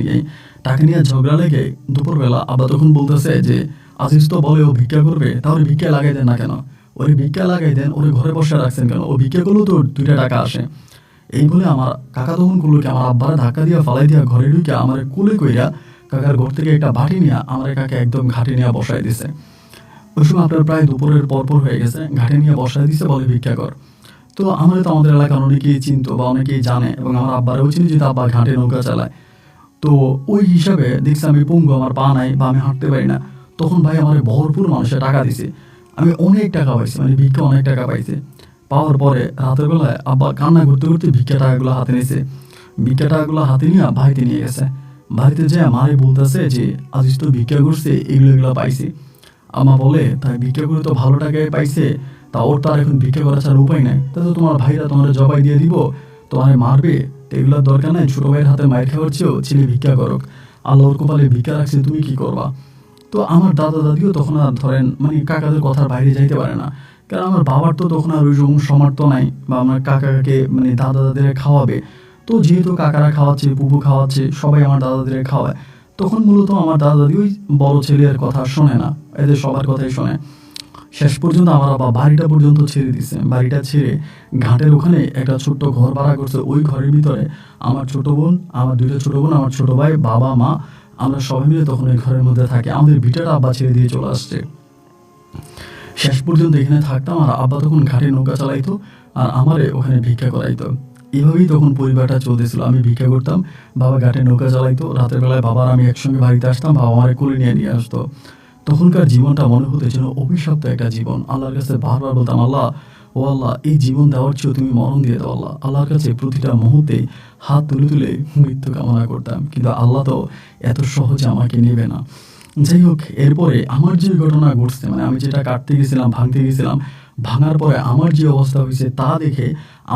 নিয়ে ঝগড়া লেগে দুপুরবেলা আব্বা তখন বলতেছে যে আজিজ তো বলে ও ভিক্ষা করবে, তাহলে ভিক্ষা লাগাই দেন না কেন, ওরে ভিক্ষা লাগাই দেন, ওরে ঘরে বসে রাখছেন কেন, ও ভিক্ষা করলেও তো 2টা টাকা আসে। এই বলে আমার কাকা তখন করলো কি, আমার আব্বারা ধাক্কা দিয়া ফালাই দিয়া ঘরে ঢুকে আমার কোলে কইরা কাকার ঘর থেকে একটা বাটি নিয়ে আমার কাকা একদম ঘাটে নিয়ে বসাই দিছে। ওই সময় আপনার প্রায় দুপুরের পরপর হয়ে গেছে, ঘাটে নিয়ে বসাই দিছে, বলে ভিক্ষা কর। তো আমরা তো আমাদের এলাকার অনেকেই চিনতো বা অনেকেই জানে, এবং আমার আব্বারাও চিনি যে আব্বা ঘাটে নৌকা চালায়। তো ওই হিসাবে দেখছি আমি পঙ্গু, আমার পা নাই বা আমি হাঁটতে পারি না। তখন ভাই আমার ভরপুর মানুষের টাকা দিছে, আমি অনেক টাকা পাইছি, মানে ভিক্ষা অনেক টাকা পাইছে। পাওয়ার পরে রাতের বেলায় আব্বা কান্না করতে করতে ভিক্ষা টাকাগুলো হাতে নিয়েছে। ভিক্ষা টাকাগুলো হাতে নিয়ে বাড়িতে নিয়ে গেছে। বাড়িতে যেয়ে মারে বলতেছে যে আজিজ তো ভিক্ষা করছে, এগুলো পাইছে। আমা বলে তাই ভিক্ষা করে তো ভালো টাকায় পাইছে, তা ওর তার এখন ভিক্ষা করা ছাড়া উপায় নাই, তা তো তোমার ভাইরা তোমার জবাই দিয়ে দিব, তোমার মারবে, তো এগুলোর দরকার নাই, ছোটো ভাইয়ের হাতে মায়ের খাওয়ার চেয়েও ছেলে ভিক্ষা করুক, আল্লাহর কপালে ভিক্ষা রাখছে, তুমি কি করবা। তো আমার দাদা দাদিও তখন আর ধরেন মানে কাকাদের কথার বাইরে যাইতে পারে না, কারণ আমার বাবার তো তখন আর ওই রকম সামর্থ্য নাই বা আমার কাকাকে মানে দাদা দাদিরা খাওয়াবে। তো যেহেতু কাকারা খাওয়াচ্ছে, পুপু খাওয়াচ্ছে, সবাই আমার দাদা দাদিরা খাওয়ায়, তখন মূলত আমার দাদা দাদি ওই বড় ছেলের কথা শোনে না, এদের সবার কথাই শোনে। শেষ পর্যন্ত আমার বাবা বাড়িটা পর্যন্ত ছেড়ে দিছে, বাড়িটা ছেড়ে ঘাটের ওখানে একটা ছোট্ট ঘর ভাড়া করছে। ওই ঘরের ভিতরে আমার ছোট বোন, আমার 2টা ছোট বোন, আমার ছোট ভাই, বাবা মা, আমরা সবাই মিলে তখন ওই ঘরের মধ্যে থাকি। আমাদের ভিটাটা আব্বা ছেড়ে দিয়ে চলে আসছে। শেষ পর্যন্ত এখানে থাকতাম, আর আব্বা তখন ঘাটে নৌকা চালাইতো আর আমারে ওখানে ভিক্ষা করাইতো। এভাবেই তখন পরিবারটা চলতেছিল। আমি ভিক্ষা করতাম, বাবা ঘাটে নৌকা চালাইতো, রাতের বেলায় বাবার আমি একসঙ্গে বাড়িতে আসতাম, বাবা আমারে কোলে নিয়ে আসতো। তখনকার জীবনটা মনে হতো যেন অভিশপ্ত একটা জীবন। আল্লাহর কাছে বারবার বলতাম, আল্লাহ ও আল্লাহ, এই জীবন দেওয়ার চেয়েও তুমি মরণ দিয়ে দাও আল্লাহ। আল্লাহর কাছে প্রতিটা মুহূর্তে হাত তুলে তুলে মৃত্যু কামনা করতাম, কিন্তু আল্লাহ তো এত সহজে আমাকে নেবে না। যাই হোক, এরপরে আমার যে ঘটনা ঘটছে, মানে আমি যেটা কাটতে গেছিলাম, ভাঙতে গেছিলাম, ভাঙার পরে আমার যে অবস্থা হয়েছে তা দেখে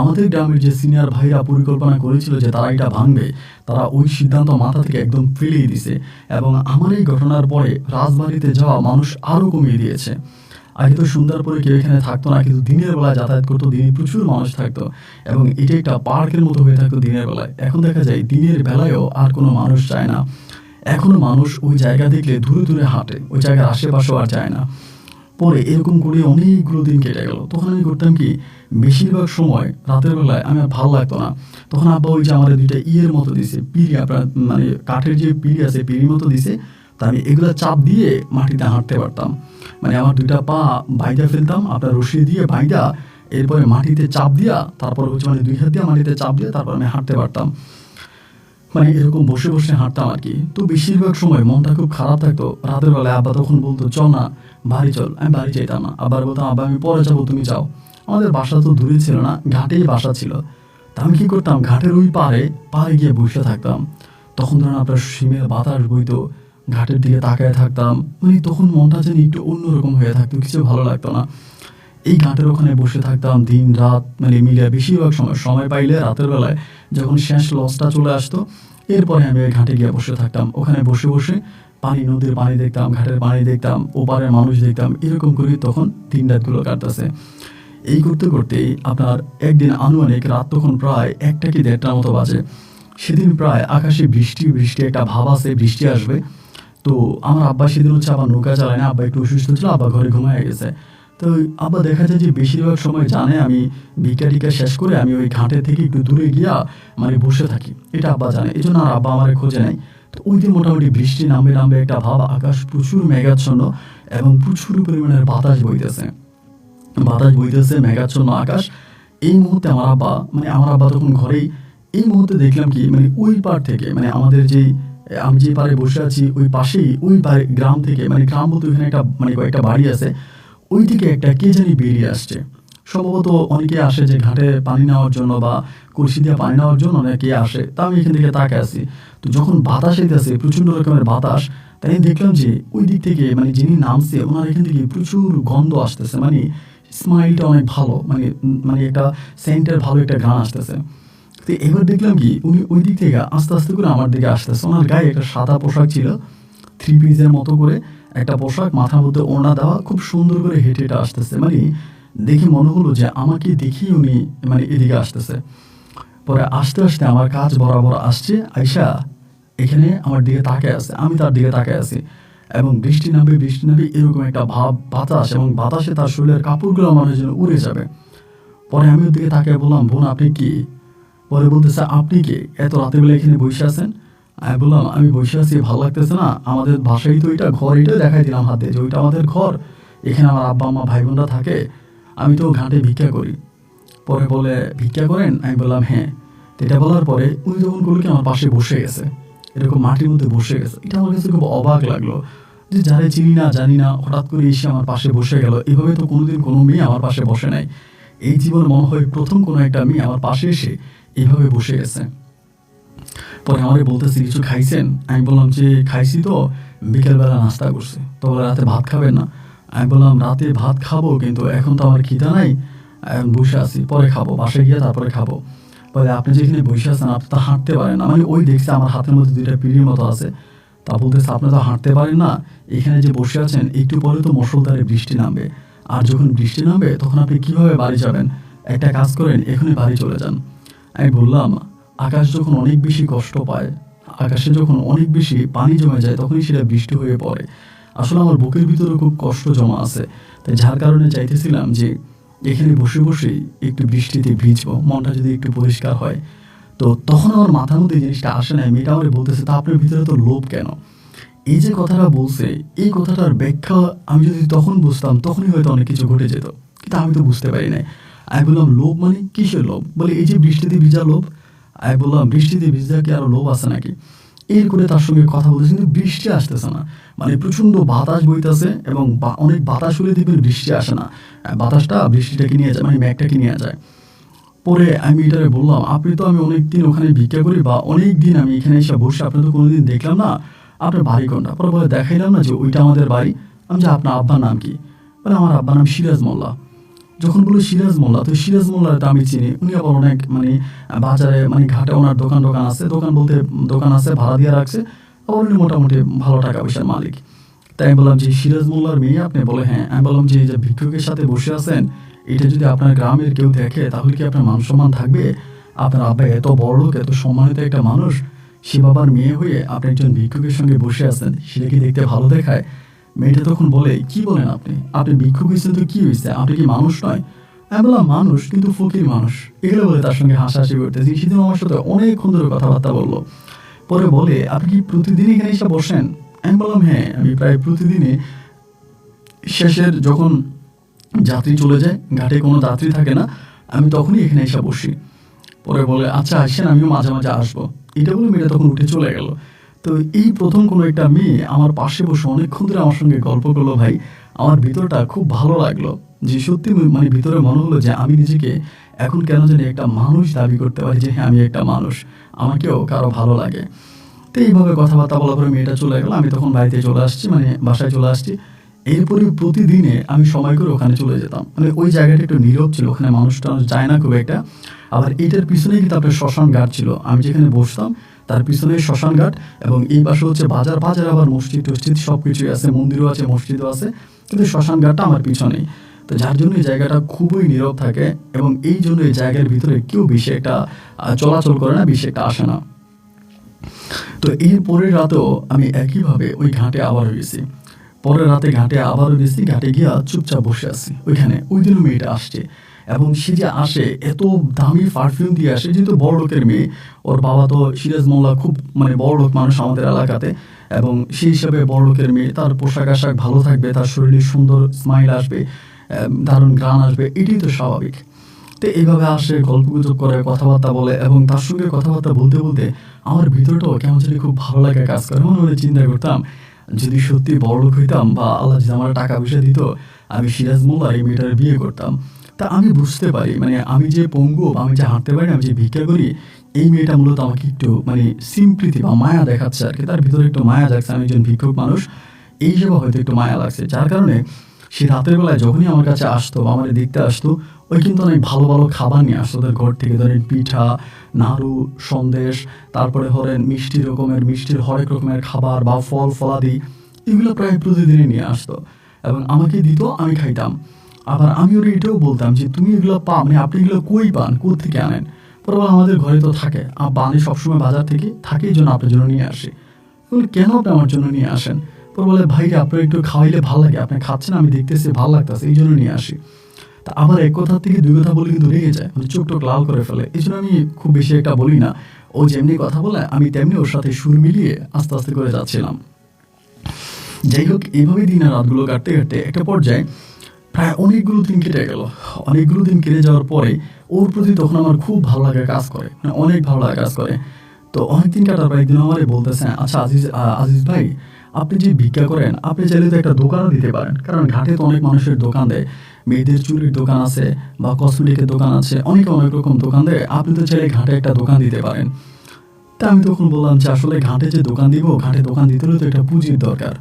আমাদের গ্রামের যে সিনিয়র ভাইরা পরিকল্পনা করেছিল যে তারা এটা ভাঙবে, তারা ওই সিদ্ধান্ত মাথা থেকে একদম ফেলেই দিছে। এবং আমার এই ঘটনার পরে রাজবাড়িতে যাওয়া মানুষ আরও কমিয়ে দিয়েছে। আগে তো সন্ধ্যার পরে কেউ এখানে থাকতো না, কিন্তু দিনের বেলায় যাতায়াত করতো, দিনে প্রচুর মানুষ থাকতো এবং এটা একটা পার্কের মতো হয়ে থাকতো দিনের বেলায়। এখন দেখা যায় দিনের বেলায়ও আর কোনো মানুষ যায় না। এখনো মানুষ ওই জায়গা দেখলে দূরে দূরে হাঁটে, ওই জায়গার আশেপাশেও আর যায় না। পরে এরকম করে অনেকগুলো দিন কেটে গেল। তখন আমি করতাম কি, বেশিরভাগ সময় রাতের বেলায় আমি আর ভালো লাগতো না, তখন আব্বা ওই যে আমার 2টা ইয়ের মতো দিছে, পিড়ি, আপনার মানে কাঠের যে পিড়ি আছে, পিড়ির মতো দিছে। তা আমি এগুলো চাপ দিয়ে মাটিতে হাঁটতে পারতাম, মানে আমার 2টা পা বাইদা ফেলতাম, আপনার রশি দিয়ে বাইদা, এরপরে মাটিতে চাপ দিয়া, তারপর হচ্ছে মানে 2 হাত দিয়ে মাটিতে চাপ দিয়ে তারপর আমি হাঁটতে পারতাম। মানে এরকম বসে বসে হাঁটতাম আর কি। তো বেশিরভাগ সময় মনটা খুব খারাপ থাকতো। রাতের বেলায় আব্বা তখন বলতো চল না বাড়ি চল, আমি বাড়ি যেতাম না, আবার বলতাম আব্বা আমি পরে যাবো, তুমি যাও। আমাদের বাসা তো দূরে ছিল না, ঘাটেই বাসা ছিল। তা আমি কী করতাম, ঘাটের ওই পাড়ে গিয়ে বসে থাকতাম। তখন ধরেন আপনার শিমের বাতাস বইতো, ঘাটের দিকে তাকায় থাকতাম, মানে তখন মনটা যেন একটু অন্যরকম হয়ে থাকতো, কিছু ভালো লাগতো না। এই ঘাটের ওখানে বসে থাকতাম দিন রাত, মানে মিলিয়ে বেশিরভাগ সময় পাইলে রাতের বেলায় যখন শেষ লসটা চলে আসতো, এরপরে আমি ওই ঘাটে গিয়ে বসে থাকতাম। ওখানে বসে বসে নদীর পানি দেখতাম, ঘাটের পানি দেখতাম, ওপারের মানুষ দেখতাম, এরকম করে তখন দিন রাতগুলো কাটতেছে। এই করতে করতেই আপনার একদিন আনুমানিক রাত তখন প্রায় 1টা কি 1:30টার মতো বাজে। সেদিন প্রায় আকাশে বৃষ্টি বৃষ্টি একটা ভাব আছে, বৃষ্টি আসবে। তো আমার আব্বা সেদিন হচ্ছে আবার নৌকা চালায় না, আব্বা একটু অসুস্থ ছিল, আব্বা ঘরে ঘুমায় গেছে। তো আব্বা দেখা যায় যে বেশিরভাগ সময় জানে আমি ভিক্ষা টিকা শেষ করে আমি ওই ঘাটের থেকে একটু দূরে গিয়া মানে বসে থাকি, এটা আব্বা জানে, এই জন্য আর আব্বা আমার খোঁজে নেয়। তো ওই দিন মোটামুটি বৃষ্টি নামবে একটা ভাব, আকাশ প্রচুর মেঘাচ্ছন্ন এবং প্রচুর পরিমাণের বাতাস বইতেছে, মেঘাচ্ছন্ন আকাশ। এই মুহূর্তে আমার আব্বা তখন ঘরেই। এই মুহূর্তে দেখলাম কি, মানে ওই পার থেকে, মানে আমাদের যেই আমি যে পাড়ে বসে আছি ওই পাশেই, ওই গ্রাম থেকে, মানে গ্রাম বলতে ওইখানে একটা মানে কয়েকটা বাড়ি আছে, ওই দিকে একটা কে জানি বেরিয়ে আসছে। সম্ভবত অনেকে আসে যে ঘাটে পানি নেওয়ার জন্য বা কলসি দিয়ে পানি নেওয়ার জন্য অনেকে আসে। তা আমি এখান থেকে তাকে আসি, তো যখন বাতাস এসেছে, প্রচণ্ড রকমের বাতাস, তাই দেখলাম যে ওই দিক থেকে মানে যিনি নামছে ওনার এখান থেকে প্রচুর গন্ধ আসতেছে, মানে স্মাইলটা অনেক ভালো, মানে একটা সেন্টের ভালো একটা ঘ্রাণ আসতেছে। তো এবার দেখলাম কি উনি ওই দিক থেকে আস্তে আস্তে করে আমার দিকে আসতেছে। ওনার গায়ে একটা সাদা পোশাক ছিল, থ্রি পিসের মতো করে একটা পোশাক, মাথার মধ্যে ওড়না দেওয়া, খুব সুন্দর করে হেঁটে হেঁটে আসতেছে। মানে দেখে মনে হলো যে আমাকে দেখেই উনি মানে এদিকে আসতেছে। পরে আস্তে আস্তে আমার কাজ বরাবর আসছে, আইসা এখানে আমার দিকে তাকায় আছে, আমি তার দিকে তাকায় আছি, এবং বৃষ্টি নামবে বৃষ্টি নামবে এরকম একটা ভাব, বাতাস, এবং বাতাসে তার শরীরের কাপড়গুলো মনে যেন উড়ে যাবে। পরে আমি ওর দিকে তাকায় বললাম, বোন আপনি কি? পরে বলতেছে, আপনি কে, এত রাতের বেলা এখানে বসে আছেন? আমি বললাম, আমি বসে আছি, ভালো লাগতেছে না, আমাদের বাসায় তো এটা ঘর, এটাই দেখাই দিলাম হাতে যে ওইটা আমাদের ঘর, এখানে আমার আব্বা আম্মা ভাই বোনরা থাকে, আমি তো ঘাটে ভিক্ষা করি। পরে বলে, ভিক্ষা করেন? আমি বললাম হ্যাঁ। এটা বলার পরে উনি তখন করলো কি, আমার পাশে বসে গেছে, এরকম মাটির মধ্যে বসে গেছে। এটা আমার কাছে খুব অবাক লাগলো যে যারে চিনি না জানি না হঠাৎ করে এসে আমার পাশে বসে গেল। এভাবে তো কোনোদিন কোনো মেয়ে আমার পাশে বসে নাই। এই জীবনে মনে হয় প্রথম কোনো একটা মেয়ে আমার পাশে এসে এইভাবে বসে গেছে। পরে আমারে বলতেছে, কিছু খাইছেন? আমি বললাম যে খাইছি তো, বিকেলবেলা নাস্তা করছি। তো বলে, রাতে ভাত খাবেন না? আমি বললাম, রাতে ভাত খাবো, কিন্তু এখন তো আমার খিদা নাই, আমি বসে আছি, পরে খাবো, বাসায় গিয়ে তারপরে খাবো। বলে, আপনি যেখানে বসে আছেন আপনি তো হাঁটতে পারেন না। মানে ওই দেখছে আমার হাতের মধ্যে দুইটা পিঁড়ির মতো আছে, তা বলতেছে আপনি তো হাঁটতে পারেন না, এখানে যে বসে আছেন একটু পরে তো মুষলধারে বৃষ্টি নামবে, আর যখন বৃষ্টি নামবে তখন আপনি কিভাবে বাড়ি যাবেন? একটা কাজ করেন, এখনই বাড়ি চলে যান। আমি বললাম, আকাশ যখন অনেক বেশি কষ্ট পায়, আকাশে যখন অনেক বেশি পানি জমে যায় তখনই সেটা বৃষ্টি হয়ে পড়ে। আসলে আমার বুকের ভিতরে খুব কষ্ট জমা আছে, তাই যার কারণে চাইতেছিলাম যে এখানে বসে বসেই একটু বৃষ্টিতে ভিজবো, মনটা যদি একটু পরিষ্কার হয়। তো তখন আমার মাথার মধ্যে এই জিনিসটা আসে না। মেয়েটা আমার বলতেছে, তা আপনার ভিতরে তো লোভ কেন? এই যে কথাটা বলছে, এই কথাটার ব্যাখ্যা আমি যদি তখন বুঝতাম তখনই হয়তো অনেক কিছু ঘটে যেত, কিন্তু আমি তো বুঝতে পারি নাই। আমি বললাম, লোভ মানে কিসের লোভ? বলে, এই যে বৃষ্টিতে ভিজা লোভ। আমি বললাম, বৃষ্টিতে ভিজা কি আরো লোভ আছে নাকি? এর করে তার সঙ্গে কথা বলতেছে, কিন্তু বৃষ্টি আসতেছে না। মানে প্রচণ্ড বাতাস বইতেছে, এবং অনেক বাতাস হলে দেখবেন বৃষ্টি আসে না, বাতাসটা বৃষ্টিটাকে নিয়ে যায়, মানে মেঘটাকে নিয়ে যায়। পরে আমি এটারে বললাম, আপনি তো, আমি অনেক দিন ওখানে ভিক্ষা করি, বা অনেক দিন আমি এখানে এসে বসে, আপনি তো কোনোদিন দেখলাম না, আপনার বাড়ি কোনটা? পরে বলে, দেখাইলাম না যে ওইটা আমাদের বাড়ি। আমি যে, আপনার আব্বার নাম কি? বলে, আমার আব্বার নাম সিরাজ মোল্লা। যখন বলো সিরাজ মোল্লা, তো সিরাজ মোল্লার তো আমি চিনি, উনি আবার অনেক মানে বাজারে মানে ঘাটে ওনার দোকান টোকান আছে, দোকান বলতে দোকান আছে, ভাড়া দিয়ে রাখছে, আবার উনি মোটামুটি ভালো টাকা পয়সার মালিক। তাই আমি বললাম যে, সিরাজ মোল্লার মেয়ে আপনি? বলে, হ্যাঁ। আমি বললাম যে, এই যে ভিক্ষুকের সাথে বসে আছেন, এটা যদি আপনার গ্রামের কেউ দেখে তাহলে কি আপনার মান সম্মান থাকবে? আপনার আব্বা এত বড় লোক, এত সম্মানিত একটা মানুষ, সে বাবার মেয়ে হয়ে আপনি একজন ভিক্ষুকের সঙ্গে বসে আছেন, সেটা কি দেখতে ভালো দেখায়? মেয়েটা তখন বলে, কি বলেন আপনি? আপনি ভিক্ষুক হয়েছেন তো কি হয়েছে, আপনি কি মানুষ নয়? আমি বললাম, মানুষ, কিন্তু ফকির মানুষ। এগুলো বলে তার সঙ্গে হাসাহাসি করতেছি। সেদিন আমার সাথে অনেকক্ষণ ধরে কথাবার্তা বললো। পরে বলে, আপনি কি প্রতিদিন এখানে এসে বসেন? আমি বললাম, হ্যাঁ, আমি প্রায় প্রতিদিনই শেষের যখন যাত্রী চলে যায়, ঘাটে কোনো যাত্রী থাকে না, আমি তখনই এখানে এসে বসি। পরে বলে, আচ্ছা আসেন, আমিও মাঝে মাঝে আসবো। এটা বলে মেয়েটা তখন উঠে চলে গেল। তো এই প্রথম কোনো একটা মেয়ে আমার পাশে বসে অনেকক্ষণ ধরে আমার সঙ্গে গল্প করলো। ভাই, আমার ভিতরটা খুব ভালো লাগলো, যে সত্যি মানে ভিতরে মনে হলো যে আমি নিজেকে এখন কেন জানি একটা মানুষ দাবি করতে পারি, যে হ্যাঁ আমি একটা মানুষ, আমাকেও কারো ভালো লাগে। তো এইভাবে কথাবার্তা বলার পরে মেয়েটা চলে গেল, আমি তখন বাড়িতে চলে আসছি, মানে বাসায় চলে আসছি। এরপরে প্রতিদিনে আমি সময় করে ওখানে চলে যেতাম, মানে ওই জায়গাটা একটু নীরব ছিল, ওখানে মানুষ টানুষ যায় না খুব একটা। আবার এটার পিছনেই কিন্তু আপনার শ্মশান ঘাট ছিল, আমি যেখানে বসতাম তার পিছনে শ্মশান ঘাট, এবং এই পাশে হচ্ছে বাজার, বাজার আবার মসজিদ টসজিদ সব কিছুই আছে, মন্দিরও আছে, মসজিদও আছে, কিন্তু শ্মশান ঘাটটা আমার পিছনেই। তো যার জন্য এই জায়গাটা খুবই নীরব থাকে, এবং এই জন্য এই জায়গার ভিতরে কেউ বেশি একটা চলাচল করে না, বেশি একটা আসে না। তো এর পরের রাতেও আমি একইভাবে ওই ঘাটে আবারও গেছি। পরের রাতে ঘাটে আবারও গেছি, ঘাটে গিয়া চুপচাপ বসে আছি ওইখানে। ওই দিনও মেয়েটা আসছে, এবং সে যে আসে এত দামি পারফিউম দিয়ে আসে, যেহেতু বড় লোকের মেয়ে, ওর বাবা তো সিরাজ মোল্লা খুব মানে বড় লোক মানুষ আমাদের এলাকাতে, এবং সেই হিসাবে বড় লোকের মেয়ে, তার পোশাক আশাক ভালো থাকবে, তার শরীরে সুন্দর স্মাইল আসবে, দারুণ গান আসবে, এটাই তো স্বাভাবিক। তো এইভাবে আসে, গল্পগুজব করে, কথাবার্তা বলে, এবং তার সঙ্গে কথাবার্তা বলতে বলতে আমার ভিতরটাও কেমন জানি খুব ভালো লাগে কাজ করে। মনে মনে চিন্তা করতাম, যদি সত্যি বড়লোক হইতাম, বা আল্লাহ যদি আমার টাকা পয়সা দিত, আমি সিরাজ মোল্লা এই মেয়েটার বিয়ে করতাম। তা আমি বুঝতে পারি, মানে আমি যে পঙ্গু, আমি যে হাঁটতে পারি না, আমি যে ভিক্ষা করি, এই মেয়েটা মূলত আমাকে একটু মানে সিম্পলিটি বা মায়া দেখাচ্ছে আর কি, তার ভিতরে একটু মায়া লাগছে, আমি একজন ভিক্ষুক মানুষ, এই হিসেবে হয়তো একটু মায়া লাগছে, যার কারণে সে রাতের বেলায় যখনই আমার কাছে আসতো বা আমার দেখতে আসতো, ওই কিন্তু অনেক ভালো ভালো খাবার নিয়ে আসতো ওদের ঘর থেকে। ধরেন পিঠা, নাড়ু, সন্দেশ, তারপরে ধরেন মিষ্টির হরেক রকমের খাবার বা ফল ফলাদি, এগুলো প্রায় প্রতিদিনই নিয়ে আসতো এবং আমাকে দিত, আমি খাইতাম। আবার আমি ওরা এটাও বলতাম যে তুমি এগুলো মানে আপনি এগুলো কই পান, কোত্থেকে আনেন? পরে বলে আমাদের ঘরে তো থাকে, আনে সবসময় বাজার থেকে থাকে, এই জন্য আপনার জন্য নিয়ে আসি। বলে কেন আপনি আমার জন্য নিয়ে আসেন? পরে বলে ভাই আপনার একটু খাওয়াইলে ভালো লাগে, আপনি খাচ্ছেন, আমি দেখতেছি ভালো লাগতেছে, এই জন্য নিয়ে আসি। তা আবার এক কথা থেকে দুই কথা বলে কিন্তু রেগে যায়, মানে চোখ টোক লাল করে ফেলে। এই জন্য আমি খুব বেশি একটা বলি না। ও যেমনি কথা বলে আমি তেমনি ওর সাথে সুর মিলিয়ে আস্তে আস্তে করে যাচ্ছিলাম। যাই হোক, এইভাবে দিন আর রাতগুলো কাটতে কাটতে একটা পর্যায়ে প্রায় অনেকগুলো দিন কেটে গেল। অনেকগুলো দিন কেটে যাওয়ার পরে ওর প্রতি তখন আমার খুব ভালো লাগা কাজ করে, মানে অনেক ভালো লাগা কাজ করে। তো অনেকদিন কাটার পর একদিন আমারে বলতেছে, আচ্ছা আজিজ ভাই, আপনি যে ভিক্ষা করেন, আপনি চাইলে তো একটা দোকানও দিতে পারেন, কারণ ঘাটে তো অনেক মানুষের দোকান দেয়, মেয়েদের চুরির দোকান আছে বা কসমেটিকের দোকান আছে, অনেক রকম দোকান দেয়, আপনি তো চাইলে ঘাটে একটা দোকান দিতে পারেন। তা আমি তখন বললাম যে আসলে ঘাটে যে দোকান দিব, ঘাটে দোকান দিতে হলে তো একটা পুঁজির দরকার,